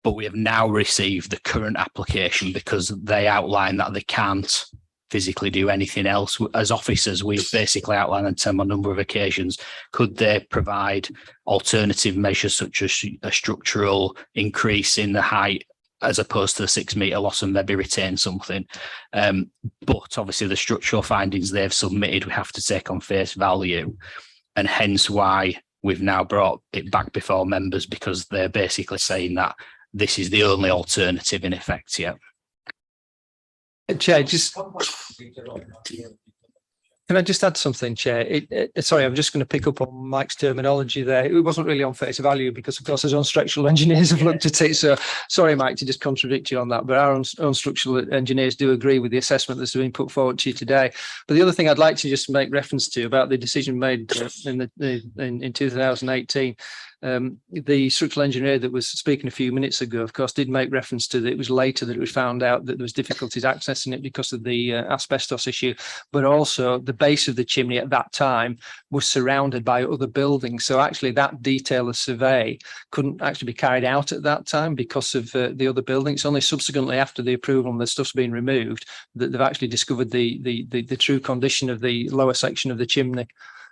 But we have now received the current application because they outline that they can't physically do anything else. As officers, we've basically outlined to them on a number of occasions, could they provide alternative measures such as a structural increase in the height as opposed to the 6 metre loss and maybe retain something. But obviously the structural findings they've submitted, we have to take on face value, and hence why we've now brought it back before members, because they're basically saying that this is the only alternative in effect yet.
Chair, can I just add something, Chair? Sorry, I'm just going to pick up on Mike's terminology there. It wasn't really on face value because, of course, his own structural engineers have looked at it. So sorry, Mike, to just contradict you on that. But our own structural engineers do agree with the assessment that's been put forward to you today. But the other thing I'd like to just make reference to about the decision made in 2018, the structural engineer that was speaking a few minutes ago, of course, did make reference to that it was later that it was found out that there was difficulties accessing it because of the asbestos issue, but also the base of the chimney at that time was surrounded by other buildings. So actually that detail of survey couldn't actually be carried out at that time because of the other buildings. Only subsequently after the approval and the stuff's been removed that they've actually discovered the true condition of the lower section of the chimney.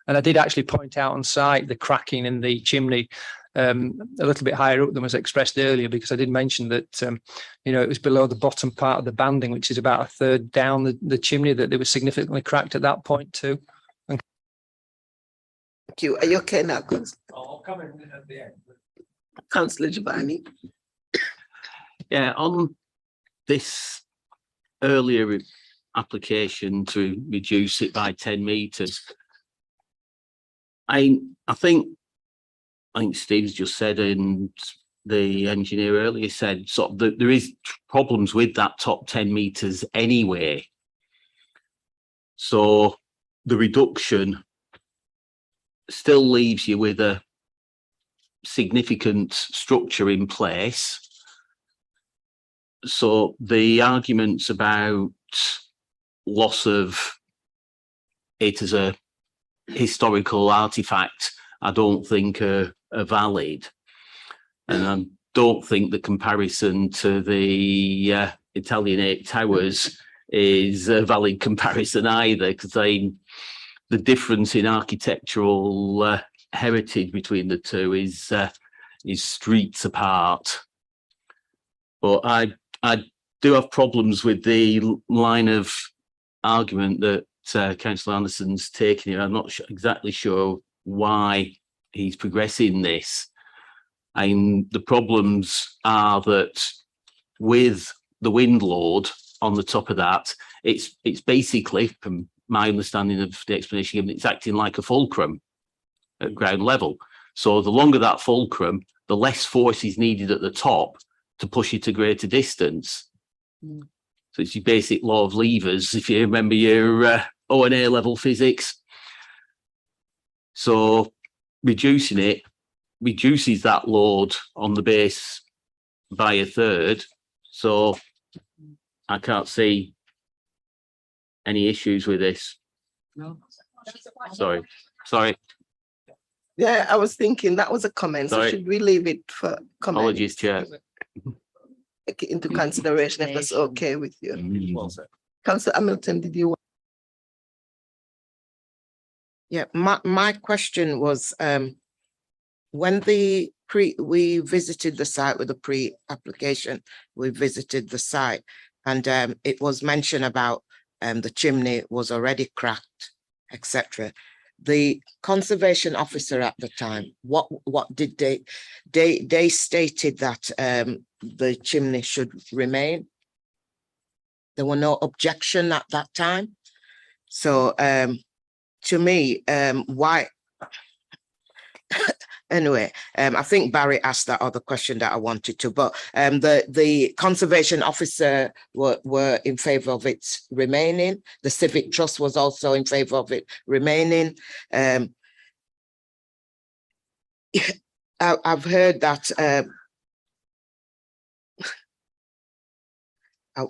And I did actually point out on site the cracking in the chimney a little bit higher up than was expressed earlier, because I did mention that, it was below the bottom part of the banding, which is about a third down the chimney, that it was significantly cracked at that point too. Thank
you. Are you okay now, Councillor?
I'll come in at the end.
Councillor Giovanni.
Yeah, on this earlier application to reduce it by 10 metres, I think Steve's just said, and the engineer earlier said, sort of that there is problems with that top 10 metres anyway. So the reduction still leaves you with a significant structure in place. So the arguments about loss of it as a historical artifact, I don't think are valid, and I don't think the comparison to the Italian 8 towers is a valid comparison either, because the difference in architectural heritage between the two is streets apart. But I do have problems with the line of argument that Councillor Anderson's taking here. I'm not exactly sure why he's progressing this. And the problems are that with the wind load on the top of that, it's basically, from my understanding of the explanation given, it's acting like a fulcrum at ground level. So the longer that fulcrum, the less force is needed at the top to push it a greater distance. So it's your basic law of levers, if you remember your O and A level physics. So reducing it reduces that load on the base by a third, So I can't see any issues with this.
No.
Sorry.
Yeah, I was thinking that was a comment. So
Sorry.
should we leave it for comment?
Apologies, Chair.
Take it into consideration if that's okay with you. Councillor Hamilton, did you?
Yeah, my question was, when we visited the site with the pre-application, we visited the site and it was mentioned about the chimney was already cracked, etc. The conservation officer at the time, what did they stated that the chimney should remain. There were no objection at that time. So to me, why? Anyway, I think Barry asked that other question that I wanted to, but the conservation officer were in favor of it remaining. The civic trust was also in favor of it remaining. I've heard that.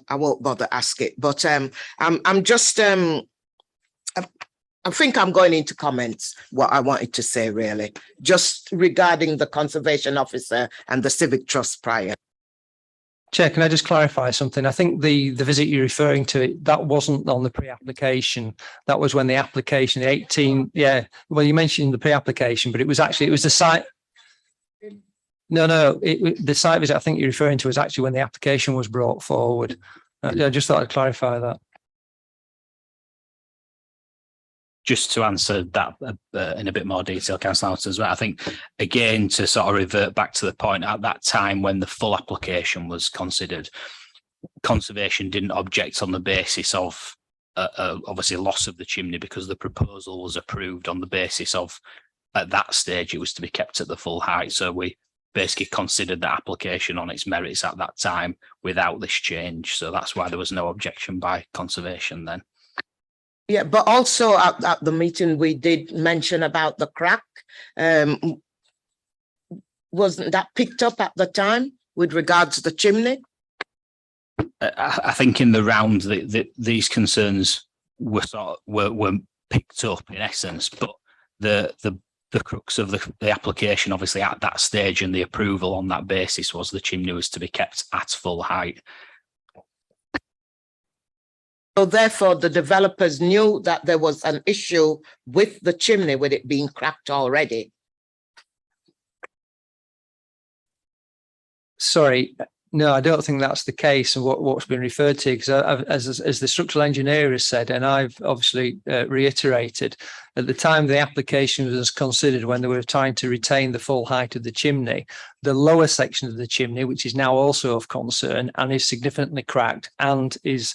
I won't bother ask it, but I'm just I think I'm going into comments, what I wanted to say really, just regarding the conservation officer and the civic trust prior.
Chair, can I just clarify something? I think the visit you're referring to, that wasn't on the pre-application. That was when the application, the 18, yeah, well, you mentioned the pre-application, but it was the site. No, the site visit I think you're referring to was actually when the application was brought forward. I just thought I'd clarify that.
Just to answer that in a bit more detail, Councillor Hamilton, as well, I think, again, to sort of revert back to the point, at that time when the full application was considered, conservation didn't object on the basis of obviously loss of the chimney, because the proposal was approved on the basis of, at that stage, it was to be kept at the full height. So we basically considered the application on its merits at that time without this change. So that's why there was no objection by conservation then.
Yeah, but also at the meeting, we did mention about the crack. Wasn't that picked up at the time with regards to the chimney?
I think in the round, these concerns were were picked up in essence, but the crux of the application, obviously at that stage, and the approval on that basis was the chimney was to be kept at full height.
So therefore, the developers knew that there was an issue with the chimney, with it being cracked already.
Sorry, no, I don't think that's the case, and what's been referred to, because as the structural engineer has said, and I've obviously reiterated, at the time the application was considered, when they were trying to retain the full height of the chimney, the lower section of the chimney, which is now also of concern and is significantly cracked and is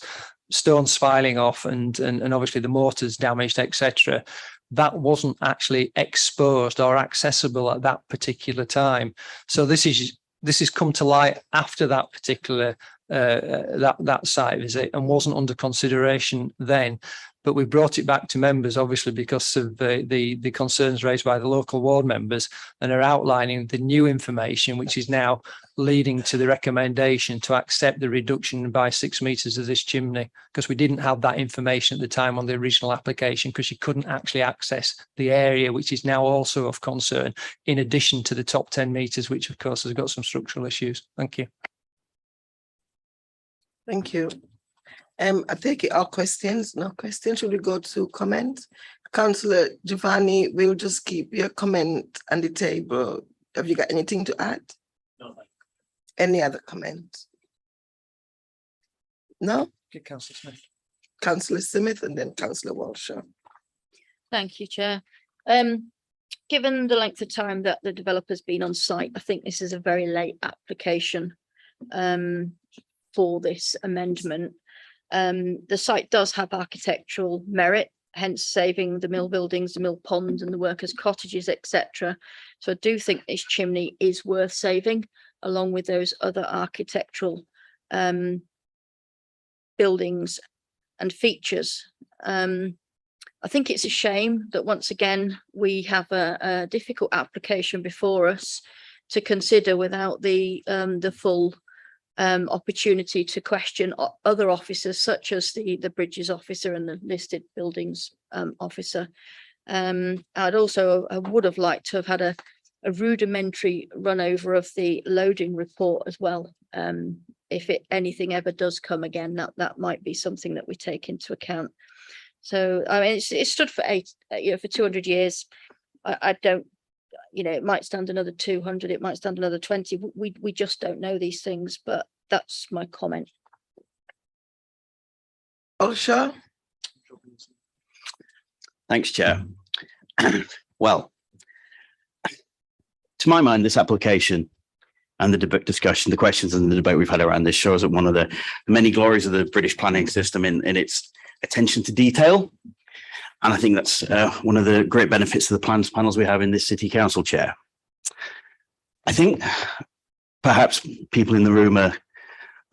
stones filing off and obviously the mortar's damaged, etc., that wasn't actually exposed or accessible at that particular time. So this has come to light after that particular that site visit and wasn't under consideration then. But we brought it back to members, obviously, because of the concerns raised by the local ward members, and are outlining the new information, which is now leading to the recommendation to accept the reduction by 6 metres of this chimney, because we didn't have that information at the time on the original application, because you couldn't actually access the area, which is now also of concern, in addition to the top 10 metres, which of course has got some structural issues. Thank you.
Thank you. I take it all questions. No questions. Should we go to comment? Councillor Giovanni, we'll just keep your comment on the table. Have you got anything to add?
No.
Any other comments? No?
Okay, Councillor Smith.
Councillor Smith and then Councillor Walsh.
Thank you, Chair. Given the length of time that the developer's been on site, I think this is a very late application for this amendment. The site does have architectural merit, hence saving the mill buildings, the mill pond and the workers' cottages, etc. So I do think this chimney is worth saving, along with those other architectural buildings and features. I think it's a shame that once again we have a difficult application before us to consider without the full opportunity to question other officers such as the bridges officer and the listed buildings officer. I would have liked to have had a rudimentary run over of the loading report as well. If anything ever does come again, that might be something that we take into account. So I mean, it stood for for 200 years. I don't, it might stand another 200, it might stand another 20. We just don't know these things, but that's my comment.
Oh, sure.
Thanks, Chair. Well, to my mind, this application and the debate discussion, the questions and the debate we've had around this shows that one of the many glories of the British planning system in its attention to detail. And I think that's one of the great benefits of the plans panels we have in this City Council, Chair. I think perhaps people in the room are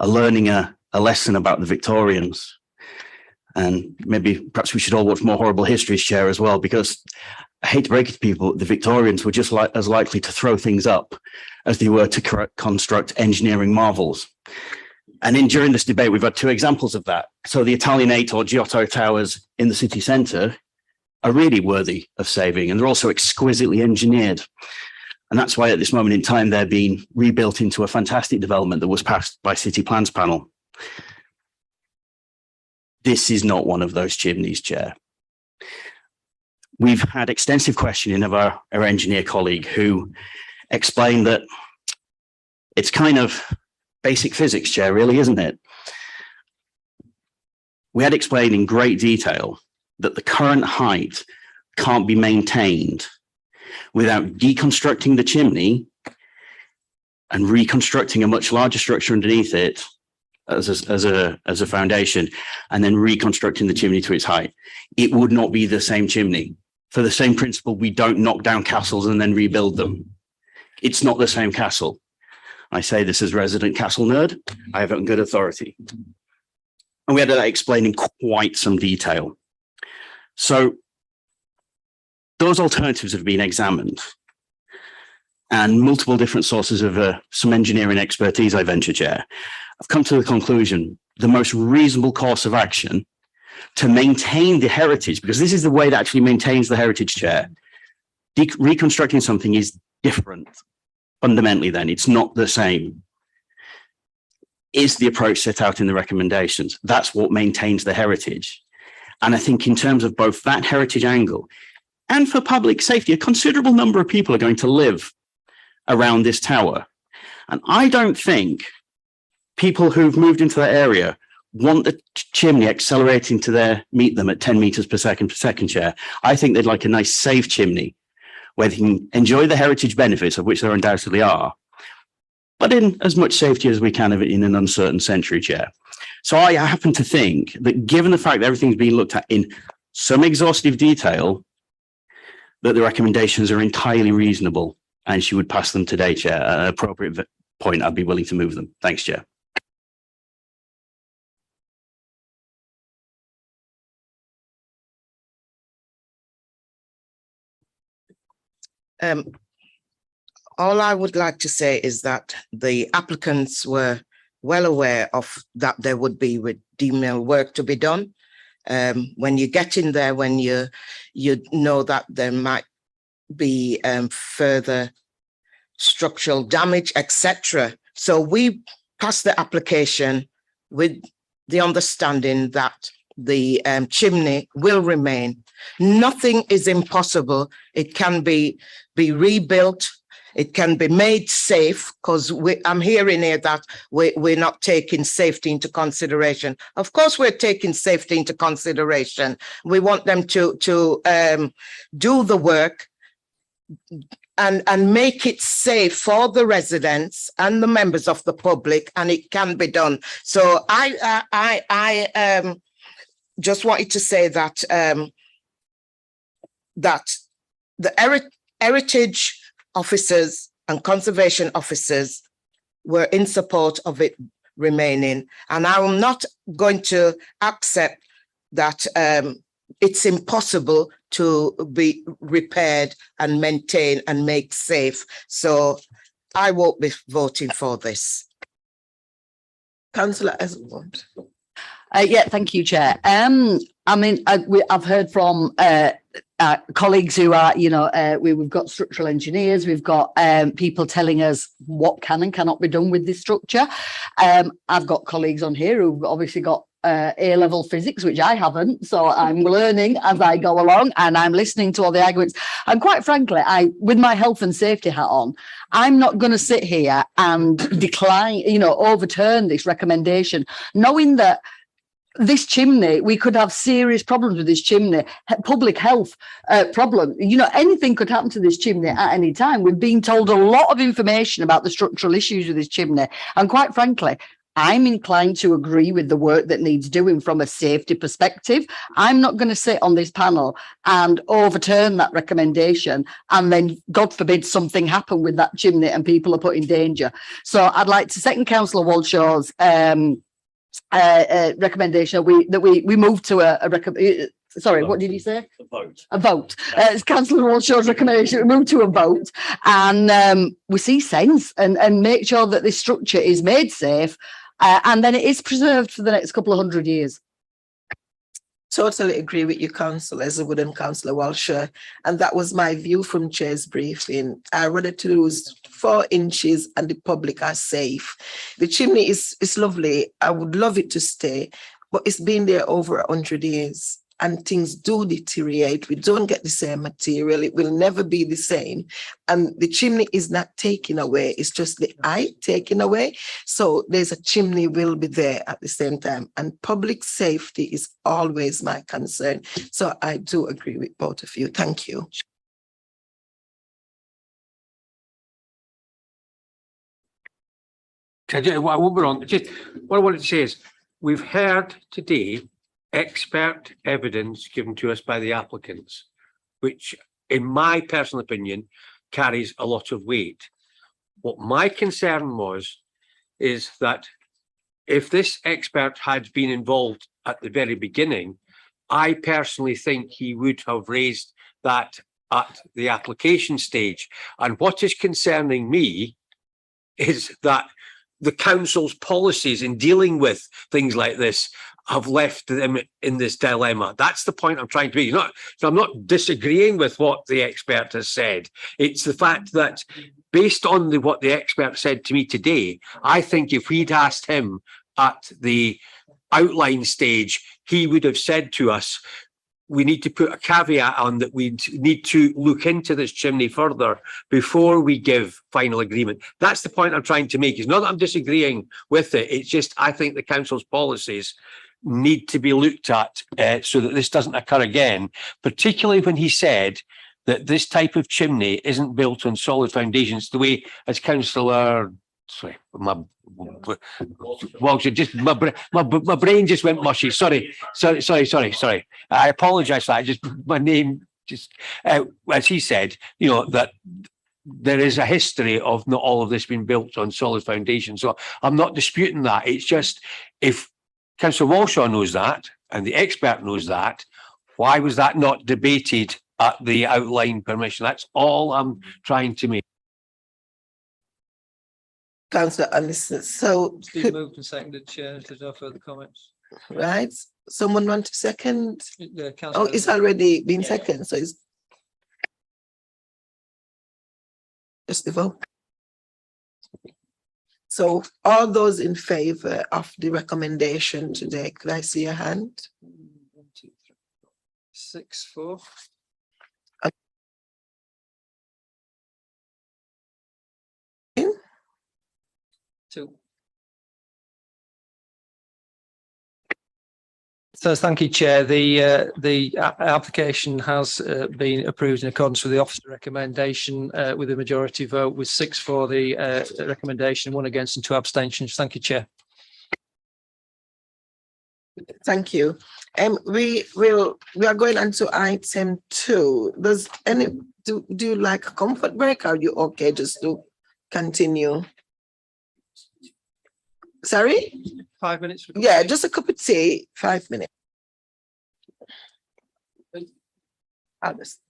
learning a lesson about the Victorians. And maybe perhaps we should all watch more horrible histories, Chair, as well, because I hate to break it to people, the Victorians were just as likely to throw things up as they were to construct engineering marvels. And during this debate, we've had two examples of that. So the Italian 8 or Giotto towers in the city centre are really worthy of saving, and they're also exquisitely engineered. And that's why at this moment in time, they're being rebuilt into a fantastic development that was passed by City Plans Panel. This is not one of those chimneys, Chair. We've had extensive questioning of our engineer colleague who explained that it's kind of basic physics, Chair, really, isn't it? We had explained in great detail that the current height can't be maintained without deconstructing the chimney and reconstructing a much larger structure underneath it as a foundation, and then reconstructing the chimney to its height. It would not be the same chimney. For the same principle, we don't knock down castles and then rebuild them. It's not the same castle. I say this as resident castle nerd. I have it on good authority. And we had that explained in quite some detail. So those alternatives have been examined, and multiple different sources of some engineering expertise, I venture, Chair, I've come to the conclusion the most reasonable course of action to maintain the heritage, because this is the way that actually maintains the heritage, Chair. Reconstructing something is different fundamentally then, it's not the same, is the approach set out in the recommendations. That's what maintains the heritage. And I think in terms of both that heritage angle and for public safety, a considerable number of people are going to live around this tower. And I don't think people who've moved into that area want the chimney accelerating to meet them at 10 meters per second, Chair. I think they'd like a nice safe chimney where they can enjoy the heritage benefits, of which there undoubtedly are, but in as much safety as we can of it in an uncertain century, Chair. So I happen to think that given the fact that everything's been looked at in some exhaustive detail, that the recommendations are entirely reasonable and she would pass them today, Chair. At an appropriate point, I'd be willing to move them. Thanks, Chair.
All I would like to say is that the applicants were well aware of that there would be remedial work to be done. When you get in there, when you know that there might be further structural damage, etc. So we passed the application with the understanding that the chimney will remain. Nothing is impossible. It can be rebuilt. It can be made safe, because I'm hearing here that we're not taking safety into consideration. Of course, we're taking safety into consideration. We want them to do the work and make it safe for the residents and the members of the public, and it can be done. So I just wanted to say that that the heritage officers and conservation officers were in support of it remaining, and I'm not going to accept that it's impossible to be repaired and maintained and make safe. So I won't be voting for this.
Councillor Esmond.
Yeah, thank you, Chair. I mean, I've heard from colleagues who are, you know, we've got structural engineers, we've got people telling us what can and cannot be done with this structure. I've got colleagues on here who've obviously got A-level physics, which I haven't, so I'm learning as I go along, and I'm listening to all the arguments. And quite frankly, with my health and safety hat on, I'm not going to sit here and decline, you know, overturn this recommendation, knowing that this chimney, we could have serious problems with this chimney, public health problem. You know, anything could happen to this chimney at any time. We've been told a lot of information about the structural issues with this chimney. And quite frankly, I'm inclined to agree with the work that needs doing from a safety perspective. I'm not going to sit on this panel and overturn that recommendation and then, God forbid, something happen with that chimney and people are put in danger. So I'd like to second Councillor Walshaw's recommendation that we move to what did you say? A vote. It's Councillor Walshaw's recommendation. We move to a vote, and we see sense and make sure that this structure is made safe, and then it is preserved for the next couple of 100 years.
Totally agree with you, Councillor Esmond and Councillor Walshaw. And that was my view from Chair's briefing. I rather to lose 4 inches and the public are safe. The chimney is lovely. I would love it to stay, but it's been there over 100 years and things do deteriorate. We don't get the same material. It will never be the same. And the chimney is not taken away. It's just the height taken away. So there's a chimney will be there at the same time. And public safety is always my concern. So I do agree with both of you. Thank you.
What I wanted to say is, we've heard today expert evidence given to us by the applicants, which in my personal opinion carries a lot of weight. What my concern is that if this expert had been involved at the very beginning, I personally think he would have raised that at the application stage. And what is concerning me is that the council's policies in dealing with things like this have left them in this dilemma. That's the point I'm trying to make. So I'm not disagreeing with what the expert has said. It's the fact that based on what the expert said to me today, I think if we'd asked him at the outline stage, he would have said to us, we need to put a caveat on that we need to look into this chimney further before we give final agreement. That's the point I'm trying to make. It's not that I'm disagreeing with it. It's just I think the council's policies need to be looked at so that this doesn't occur again, particularly when he said that this type of chimney isn't built on solid foundations the way as Councillor, sorry, my brain just went mushy. Sorry. I apologise for that. Just my name, as he said, you know, that there is a history of not all of this being built on solid foundations. So I'm not disputing that. It's just if Councillor Walshaw knows that and the expert knows that, why was that not debated at the outline permission? That's all I'm trying to make.
Councillor Anderson. So
It's been moved and seconded, Chair. If there's no further comments.
right. Someone want to second?
Councillor
It's already been seconded, so it's just the vote. So all those in favour of the recommendation today, could I see a hand?
1, 2, 3, 4, 6, 4. So thank you, Chair. The application has been approved in accordance with the officer recommendation with a majority vote, with 6 for the recommendation, 1 against and 2 abstentions. Thank you, Chair.
Thank you. We are going on to item 2. Do you like a comfort break, or are you okay just to continue? Sorry?
5 minutes.
Yeah, just a cup of tea, 5 minutes. Honest.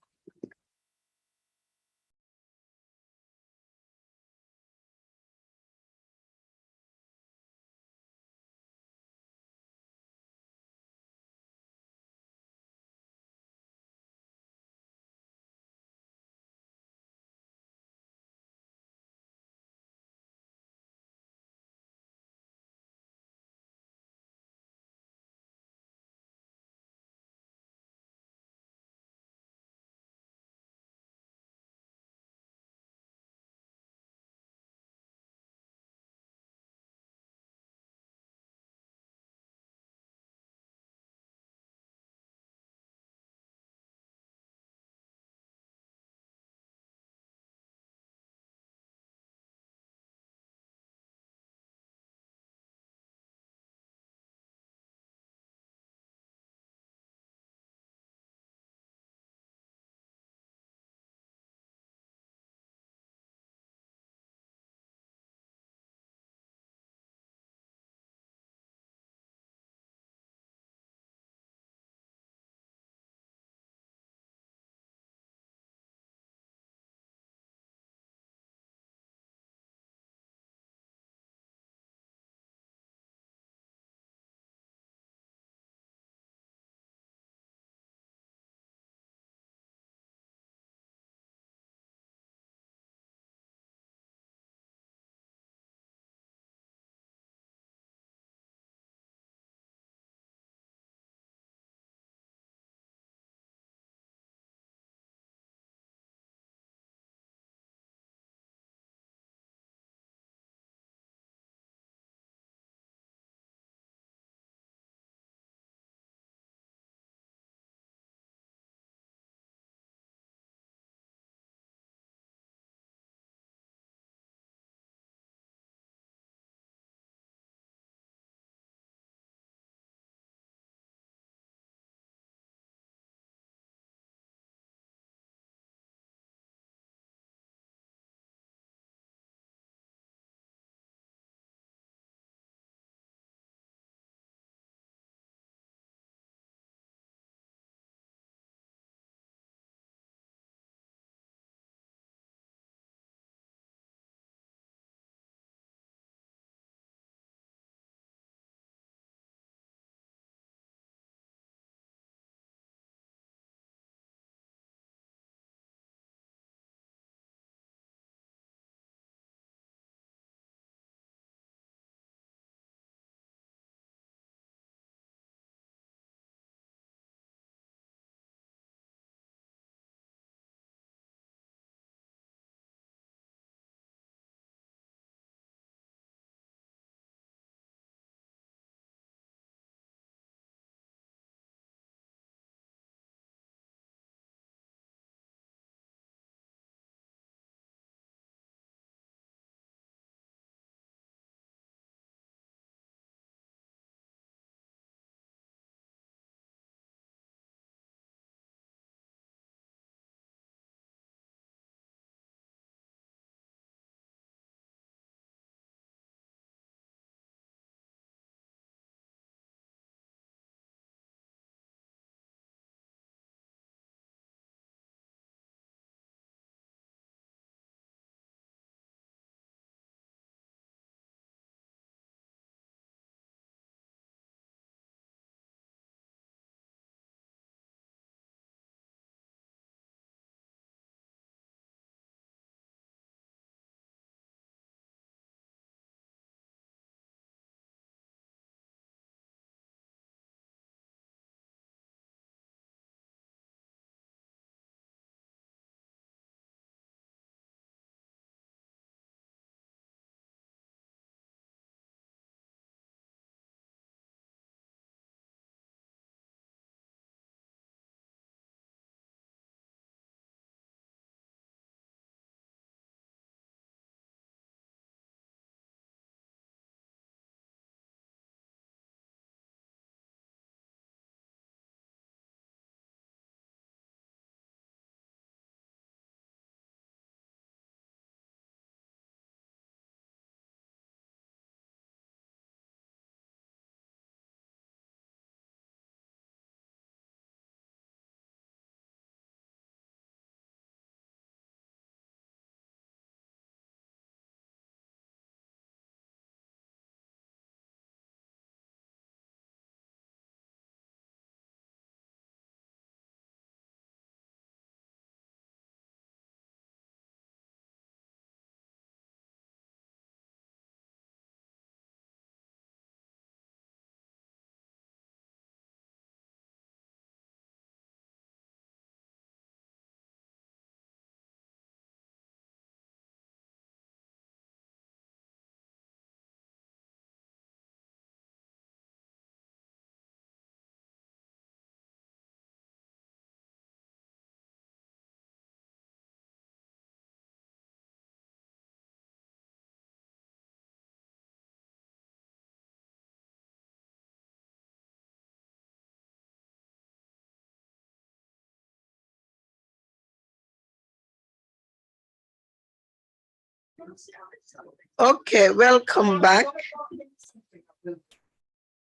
Okay, welcome back.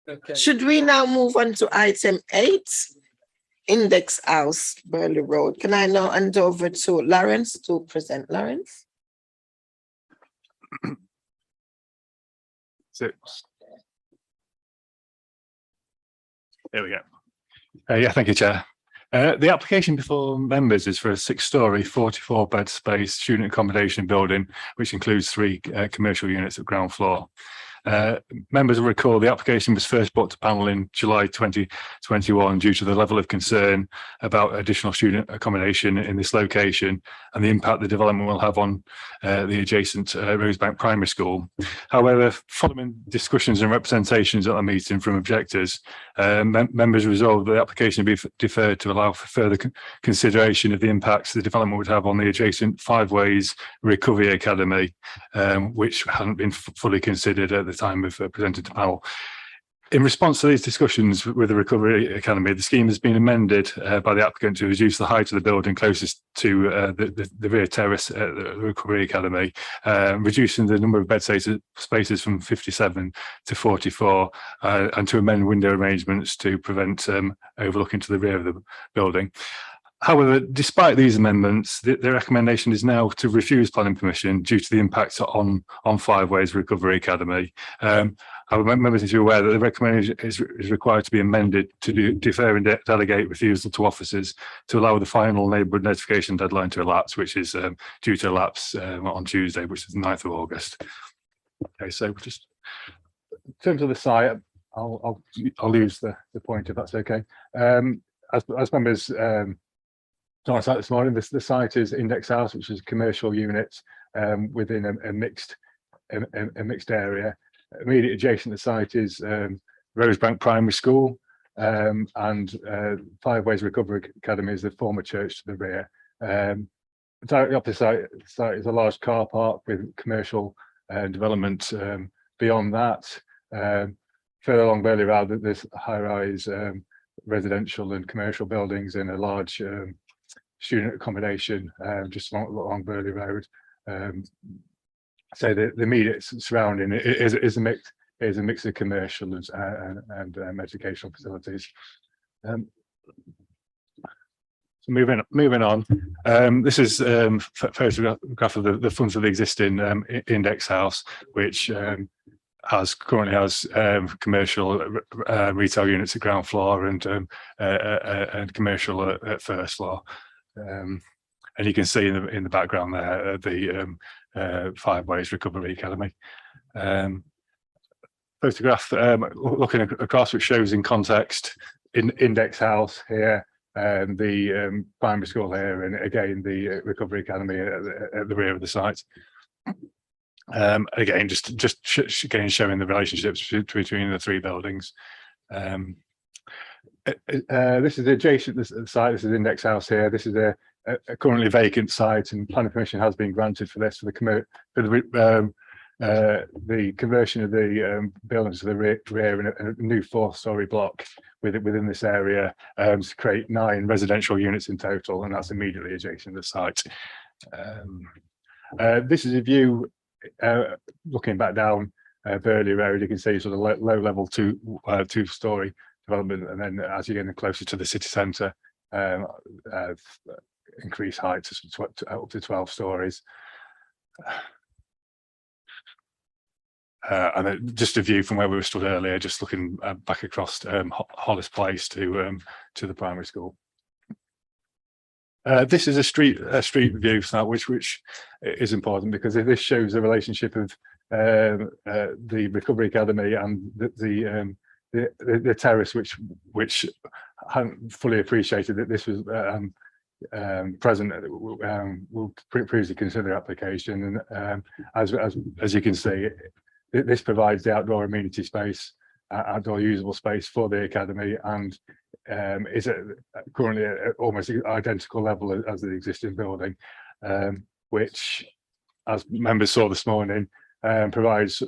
Okay.
Should we now move on to item 8, Index House, Burley Road? Can I now hand over to Lawrence to present? Lawrence?
So, there we go. Yeah, thank you, Chair. The application before members is for a 6-storey, 44-bed space student accommodation building, which includes 3 commercial units at ground floor. Members will recall the application was first brought to panel in July 2021 due to the level of concern about additional student accommodation in this location and the impact the development will have on the adjacent Rosebank Primary School. However, following discussions and representations at the meeting from objectors, members resolved that the application be deferred to allow for further consideration of the impacts the development would have on the adjacent Five Ways Recovery Academy, which hadn't been fully considered at the time of presented to panel. In response to these discussions with the Recovery Academy, the scheme has been amended by the applicant to reduce the height of the building closest to the rear terrace at the Recovery Academy, reducing the number of bed spaces from 57 to 44, and to amend window arrangements to prevent overlooking to the rear of the building. However, despite these amendments, the recommendation is now to refuse planning permission due to the impact on Five Ways Recovery Academy. Our members need to be aware that the recommendation is required to be amended to defer and delegate refusal to officers to allow the final neighbourhood notification deadline to elapse, which is due to elapse on Tuesday, which is the 9th of August. Okay, so just in terms of the site, I'll use the point if that's okay. As members on site this morning, the site is Index House, which is a commercial unit within a mixed area. Immediate adjacent to the site is Rosebank Primary School, and Five Ways Recovery Academy is the former church to the rear. Directly opposite the site is a large car park with commercial development beyond that. Further along Burley Road, there's high-rise residential and commercial buildings and a large student accommodation just along Burley Road. So the immediate surrounding is a mix of commercial and educational facilities. So moving on. This is a photograph of the front of the existing Index House, which currently has commercial retail units at ground floor and commercial at first floor. And you can see in the background there the Five Ways Recovery Academy. Photograph looking across, which shows in context Index House here, the primary school here, and again the Recovery Academy at the rear of the site. Again, just again showing the relationships between the 3 buildings. This is adjacent to the site. This is Index House here. This is a currently vacant site, and planning permission has been granted for this for the conversion of the buildings to the rear and a new 4-storey block within this area to create 9 residential units in total, and that's immediately adjacent to the site. This is a view looking back down Burley Road. You can see sort of low level 2-storey development, and then as you get closer to the city centre, increase height to up to 12 stories. And then just a view from where we were stood earlier, just looking back across Hollis Place to the primary school. This is a street view, which is important because this shows the relationship of the Recovery Academy and the terrace, which hadn't fully appreciated that this was present. We'll previously consider the application, and as you can see, this provides the outdoor amenity space, outdoor usable space for the academy, and is currently at almost identical level as the existing building, which, as members saw this morning, provides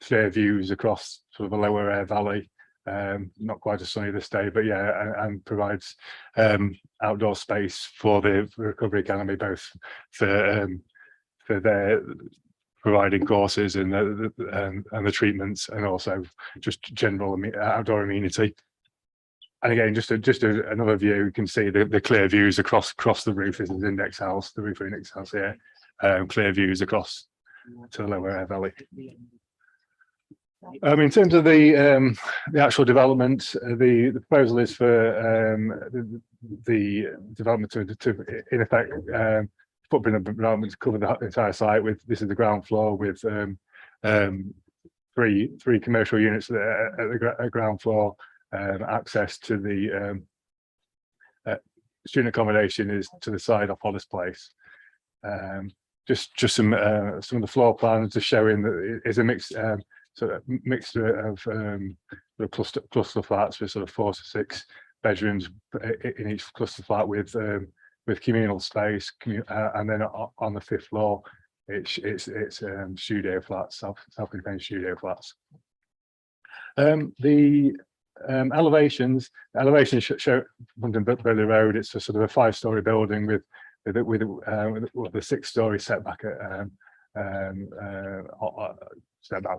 clear views across sort of the lower Aire Valley. Not quite as sunny this day, but yeah, and provides outdoor space for the Recovery Academy, both for their providing courses and the treatments, and also just general outdoor amenity. And again, just another view, you can see the clear views across the roof. This is Index House, the roof of Index House here. Clear views across to the lower Air Valley. In terms of the actual development, the proposal is for the development to in effect footprint of development to cover the entire site. With this is the ground floor with three commercial units at the ground floor. Access to the student accommodation is to the side of Hollis Place. Just some of the floor plans just showing that it is a mix. Sort of mixture of cluster flats with sort of 4 to 6 bedrooms in each cluster flat with communal space, and then on the 5th floor, it's studio flats, self-contained studio flats. The elevations show London Burley Road. It's a sort of a 5-story building with the 6-story setback setback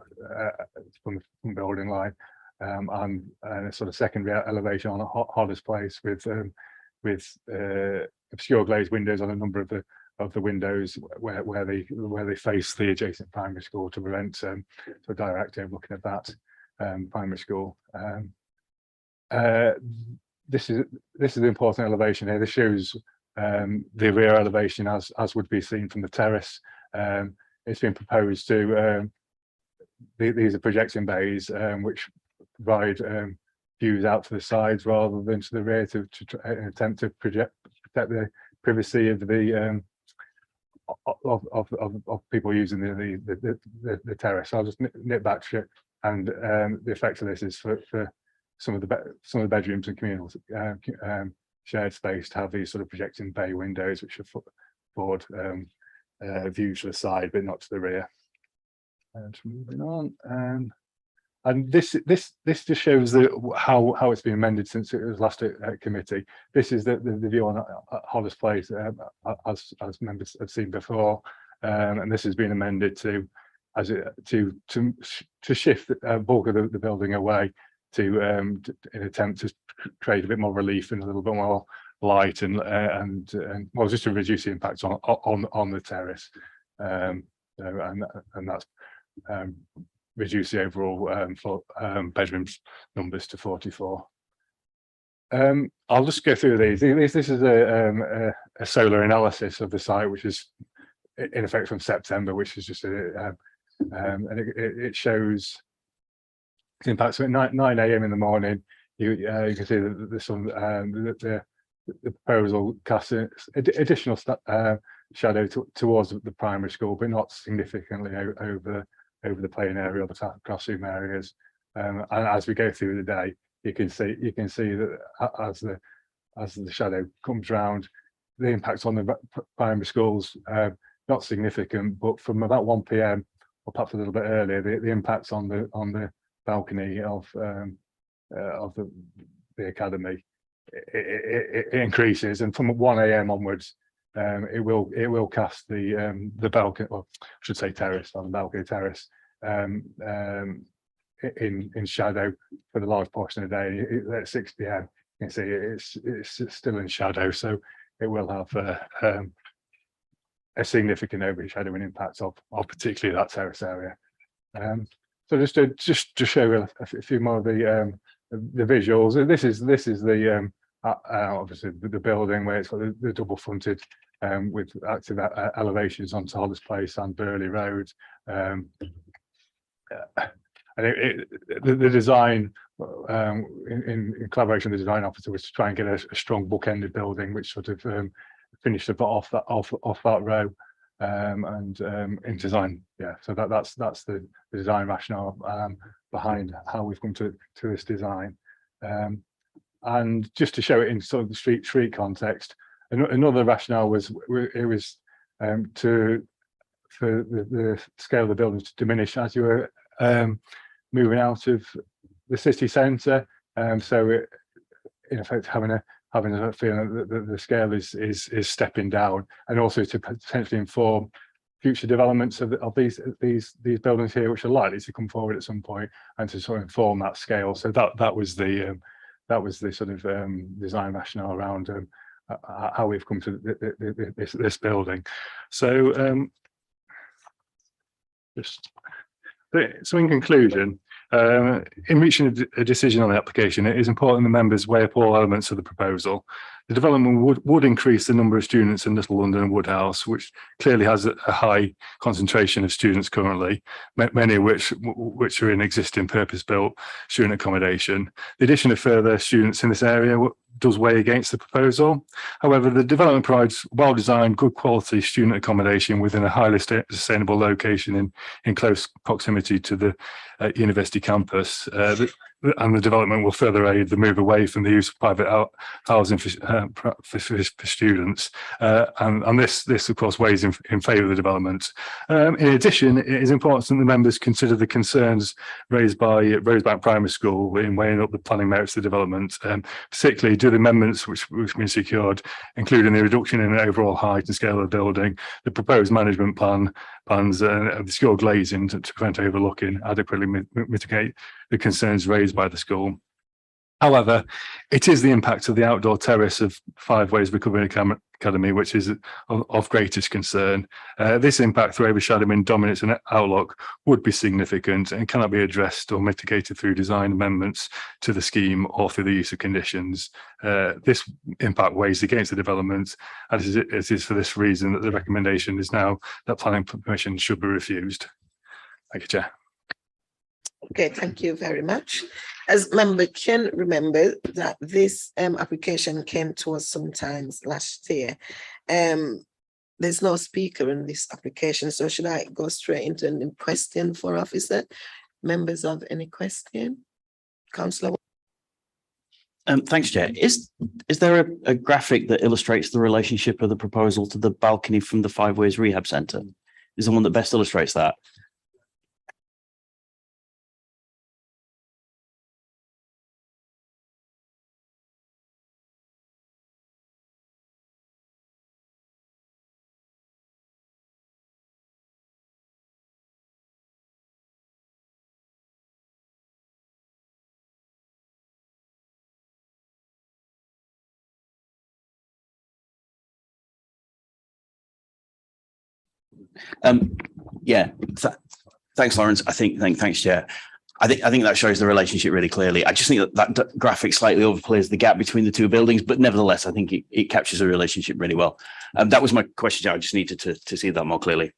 from the building line, and a sort of secondary elevation on Hollis Place with obscure glazed windows on a number of the windows where they face the adjacent primary school to prevent so direct air looking at that primary school. This is the important elevation here. This shows the rear elevation as would be seen from the terrace. It's been proposed to these are projecting bays which provide views out to the sides rather than to the rear to attempt to protect the privacy of the of people using the terrace. I'll just nip back to it, and the effect of this is for some of the bedrooms and communal shared space to have these sort of projecting bay windows which afford views to the side but not to the rear. And moving on, and this just shows how it's been amended since it was last at committee. This is the view on Hollis Place as members have seen before, and this has been amended to shift the bulk of the building away to in an attempt to create a bit more relief and a little bit more light and well, just to reduce the impact on the terrace, and that's reduce the overall bedrooms numbers to 44. I'll just go through these. This is a solar analysis of the site, which is in effect from September, which is just and it shows the impacts at 9 a.m. in the morning. You can see the sun, the proposal casts additional shadow towards the primary school, but not significantly over the playing area or the classroom areas. And as we go through the day, you can see that as the shadow comes round, the impacts on the primary schools not significant, but from about 1 p.m. or perhaps a little bit earlier, the impacts on the balcony of the academy it increases, and from 1 a.m. onwards, it will cast the balcony, or I should say terrace, on the balcony terrace, in shadow for the large portion of the day. At 6 p.m. you can see it's still in shadow, so it will have a significant overshadowing impact of particularly that terrace area. So just to show a few more of the visuals. This is the obviously the building where it's got the double fronted with active elevations onto Hollis Place and Burley Road. And the design in collaboration with the design officer was to try and get a strong bookended building which sort of finished off that row. And in design, so that's the design rationale behind how we've come to this design. And just to show it in sort of the street context, another rationale was for the scale of the buildings to diminish as you were moving out of the city centre. So it, in effect, having a feeling that the scale is stepping down, and also to potentially inform future developments of these buildings here, which are likely to come forward at some point, and to sort of inform that scale. So that was the sort of design rationale around how we've come to this building. So so in conclusion, in reaching a decision on the application, it is important the members weigh up all elements of the proposal. The development would increase the number of students in Little London and Woodhouse, which clearly has a high concentration of students currently, many of which are in existing purpose-built student accommodation. The addition of further students in this area does weigh against the proposal. However, the development provides well-designed, good quality student accommodation within a highly sustainable location in close proximity to the university campus. And the development will further aid the move away from the use of private housing for students. And this, of course, weighs in favour of the development. In addition, it is important that the members consider the concerns raised by Rosebank Primary School in weighing up the planning merits of the development. Particularly, do the amendments which have been secured, including the reduction in the overall height and scale of the building, the proposed management plans, the secure glazing to prevent overlooking, adequately mitigate the concerns raised by the school. However, it is the impact of the outdoor terrace of Five Ways Recovery Academy which is of greatest concern. This impact through overshadowing, dominance and outlook would be significant and cannot be addressed or mitigated through design amendments to the scheme or through the use of conditions. This impact weighs against the development, and it is for this reason that the recommendation is now that planning permission should be refused. Thank you, Chair.
Okay, thank you very much. As member can remember that this application came to us sometimes last year. There's no speaker in this application, so should I go straight into a question for officer? Members have any question? Councillor.
Thanks, Chair. Is there a graphic that illustrates the relationship of the proposal to the balcony from the Five Ways Rehab Centre? Is the one that best illustrates that? Yeah, thanks, Lawrence. Thanks, Chair. I think that shows the relationship really clearly. I just think that graphic slightly overplays the gap between the two buildings, but nevertheless, I think it captures the relationship really well. That was my question, Chair. I just needed to see that more clearly.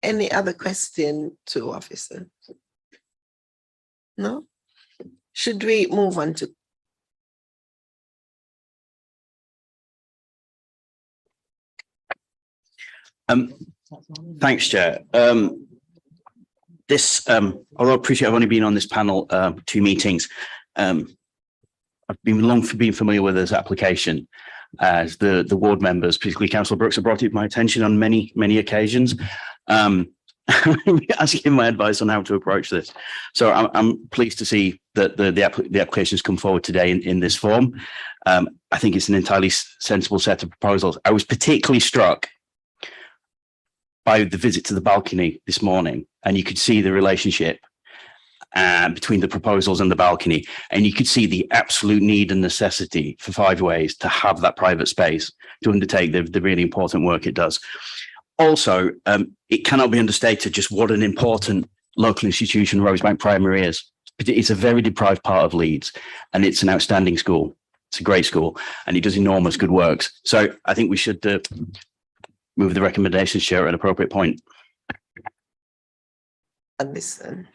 Any other question to officer? No? Should we move on to?
Thanks, Chair. Although I appreciate I've only been on this panel 2 meetings, I've been familiar with this application as the ward members, particularly Councillor Brooks, have brought it to my attention on many occasions. Asking my advice on how to approach this. So I'm pleased to see that the application has come forward today in this form. I think it's an entirely sensible set of proposals. I was particularly struck by the visit to the balcony this morning, and you could see the relationship between the proposals and the balcony, and you could see the absolute need and necessity for Five Ways to have that private space to undertake the really important work it does. Also, it cannot be understated just what an important local institution Rosebank Primary is. It's a very deprived part of Leeds, and it's an outstanding school. It's a great school, and it does enormous good works. So I think we should move the recommendations, Chair, at an appropriate point.
And listen.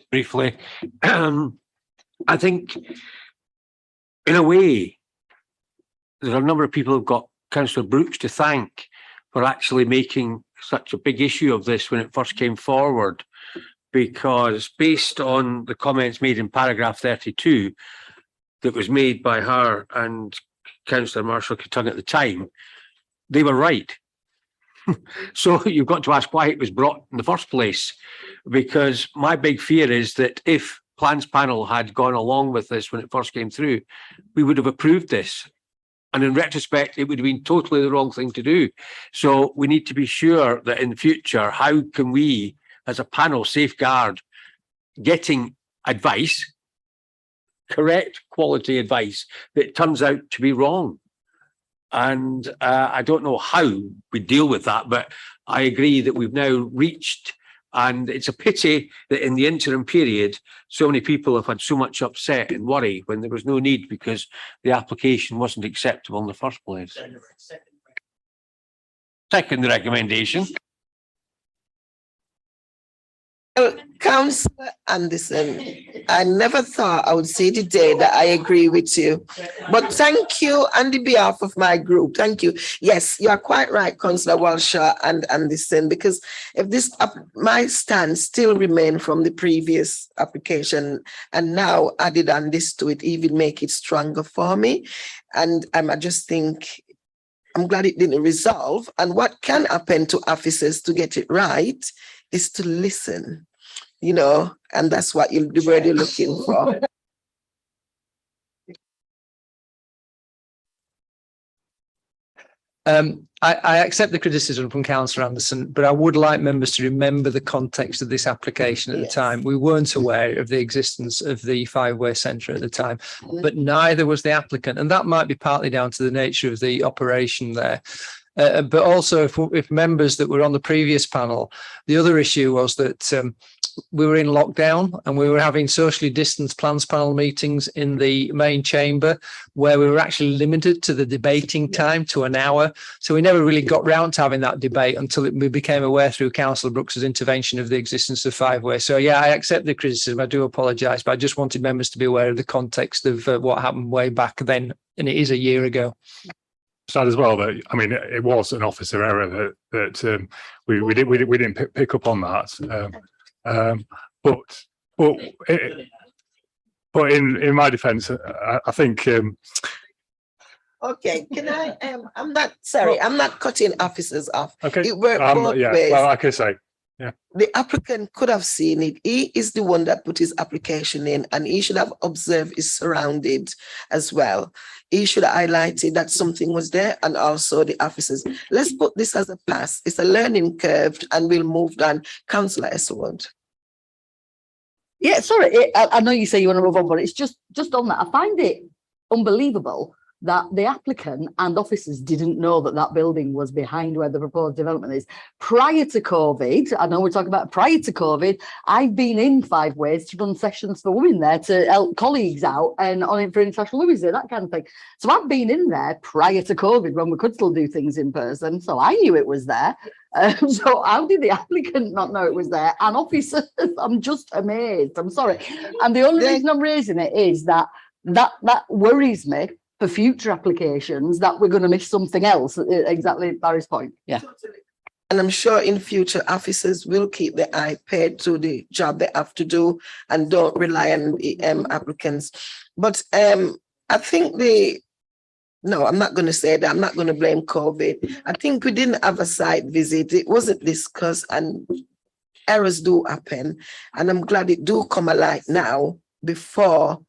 Briefly, I think in a way, there are a number of people who've got Councillor Brooks to thank for actually making such a big issue of this when it first came forward, because based on the comments made in paragraph 32 that was made by her and Councillor Marshall Kittung at the time, they were right. So you've got to ask why it was brought in the first place, because my big fear is that if Plans Panel had gone along with this when it first came through, we would have approved this. And in retrospect, it would have been totally the wrong thing to do. So we need to be sure that in the future, how can we as a panel safeguard getting advice, correct quality advice that turns out to be wrong. And I don't know how we deal with that, but I agree that we've now reached, and it's a pity that in the interim period, so many people have had so much upset and worry when there was no need because the application wasn't acceptable in the first place. Second recommendation.
Well, Councillor Anderson, I never thought I would say today that I agree with you, but thank you on the behalf of my group. Thank you. Yes, you are quite right, Councillor Walshaw and Anderson, because if this, my stand still remain from the previous application and now added on this to it, even make it stronger for me. And I just think, I'm glad it didn't resolve. And what can happen to officers to get it right is to listen, you know, and that's what the word you're looking for.
I accept the criticism from Councillor Anderson, but I would like members to remember the context of this application at the time. We weren't aware of the existence of the five-way centre at the time, but neither was the applicant. And that might be partly down to the nature of the operation there. But also if members that were on the previous panel, the other issue was that we were in lockdown and we were having socially distanced plans panel meetings in the main chamber where we were actually limited to the debating time to an hour. So we never really got round to having that debate until we became aware through Councillor Brooks's intervention of the existence of five-way. So yeah, I accept the criticism. I do apologise, but I just wanted members to be aware of the context of what happened way back then. And it is a year ago.
Sad as well that, I mean, it was an officer error that we didn't pick up on that. But in my defence, I think.
Okay, can I? I'm not sorry. I'm not cutting officers off.
Okay,
it worked both
yeah,
ways.
well, like I say, yeah.
The applicant could have seen it. He is the one that put his application in, and he should have observed his surroundings as well. He should have highlighted that something was there, and also the officers. Let's put this as a pass. It's a learning curve, and we'll move on. Councillor Eswood.
Yeah, sorry, I know you say you want to move on, but it's just on that. I find it unbelievable that the applicant and officers didn't know that that building was behind where the proposed development is. Prior to COVID, I know we're talking about prior to COVID, I've been in Five Ways to run sessions for women there to help colleagues out and on it for International Women's Day, that kind of thing. So I've been in there prior to COVID when we could still do things in person. So I knew it was there. So how did the applicant not know it was there? And officers, I'm just amazed. I'm sorry. And the only reason I'm raising it is that worries me for future applications, that we're going to miss something else. Exactly Barry's point. Yeah.
And I'm sure in future officers will keep their eye paid to the job they have to do and don't rely on the applicants. But I think no, I'm not going to say that. I'm not going to blame COVID. I think we didn't have a site visit. It wasn't discussed, and errors do happen. And I'm glad it do come alight now before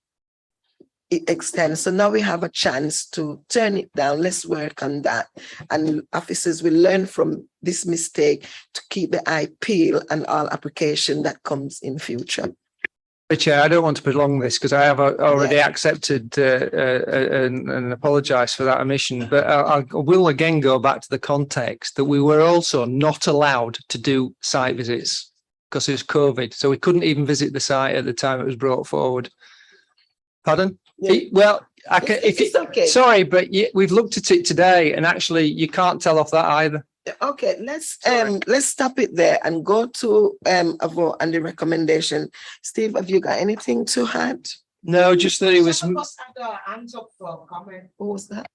it extends. So now we have a chance to turn it down. Let's work on that. And officers will learn from this mistake to keep the eye peeled on all application that comes in future.
Chair, I don't want to prolong this because I have already accepted and apologise for that omission, but I will again go back to the context that we were also not allowed to do site visits because it was COVID. So we couldn't even visit the site at the time it was brought forward. Pardon? Yeah. Well, I can, it's okay. Sorry, but we've looked at it today and actually you can't tell off that either.
Okay, let's stop it there and go to a vote on the recommendation. Steve, have you got anything to add?
No, just that it was.
Hands up for comment. What was that?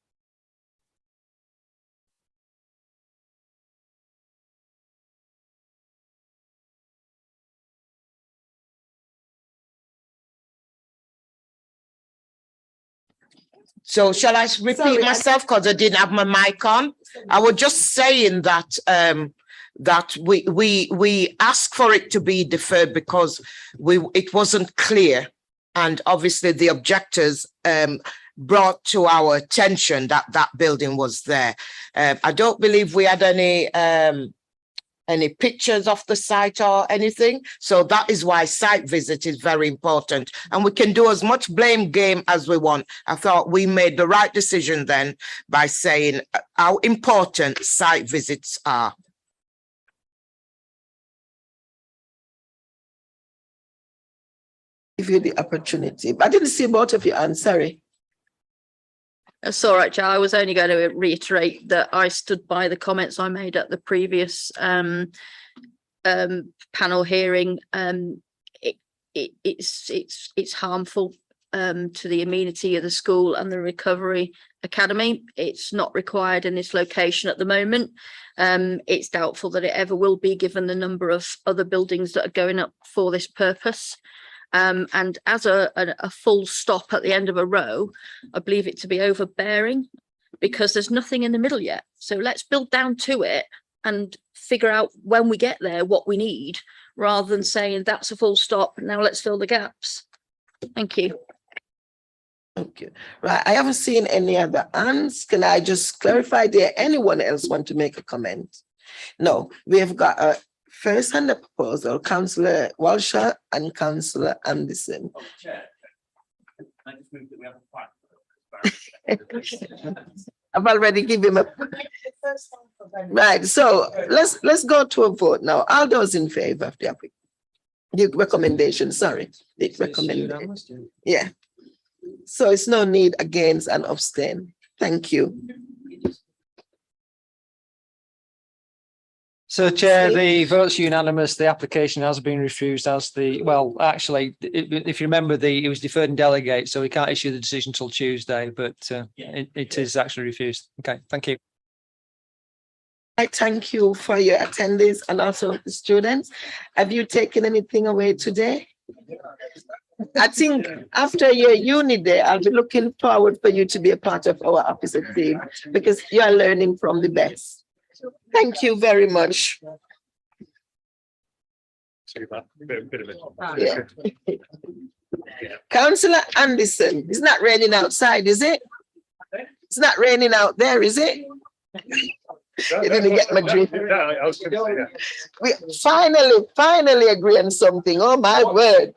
So shall I repeat myself because I didn't have my mic on? I was just saying that that we asked for it to be deferred because it wasn't clear, and obviously the objectors brought to our attention that that building was there. I don't believe we had any pictures of the site or anything. So that is why site visit is very important. And we can do as much blame game as we want. I thought we made the right decision then by saying how important site visits are.
Give you the opportunity. But I didn't see both of you. I'm sorry.
That's all right, Chair. I was only going to reiterate that I stood by the comments I made at the previous panel hearing. It's harmful to the amenity of the school and the Recovery Academy. It's not required in this location at the moment. It's doubtful that it ever will be, given the number of other buildings that are going up for this purpose. And as a full stop at the end of a row, I believe it to be overbearing, because there's nothing in the middle yet. So let's build down to it and figure out when we get there what we need, rather than saying that's a full stop, now let's fill the gaps. Thank you.
Thank you. Right, I haven't seen any other hands. Can I just clarify, there anyone else want to make a comment? No, we have got a first on the proposal, Councillor Walsh and Councillor Anderson. I've already given him a right. So let's go to a vote now. All those in favor of the recommendation. Sorry, the recommendation. Yeah. So it's no need against and abstain. Thank you.
So, Chair, the vote's unanimous. The application has been refused as well, actually, if you remember, it was deferred and delegate, so we can't issue the decision till Tuesday, but it is actually refused. Okay, thank you.
I thank you for your attendance and also the students. Have you taken anything away today? I think after your uni day, I'll be looking forward for you to be a part of our opposite team, because you are learning from the best. Thank you very much. Yeah. Councillor Anderson, it's not raining outside, is it? It's not raining out there, is it? You didn't get my drift. We finally agree on something. Oh my word.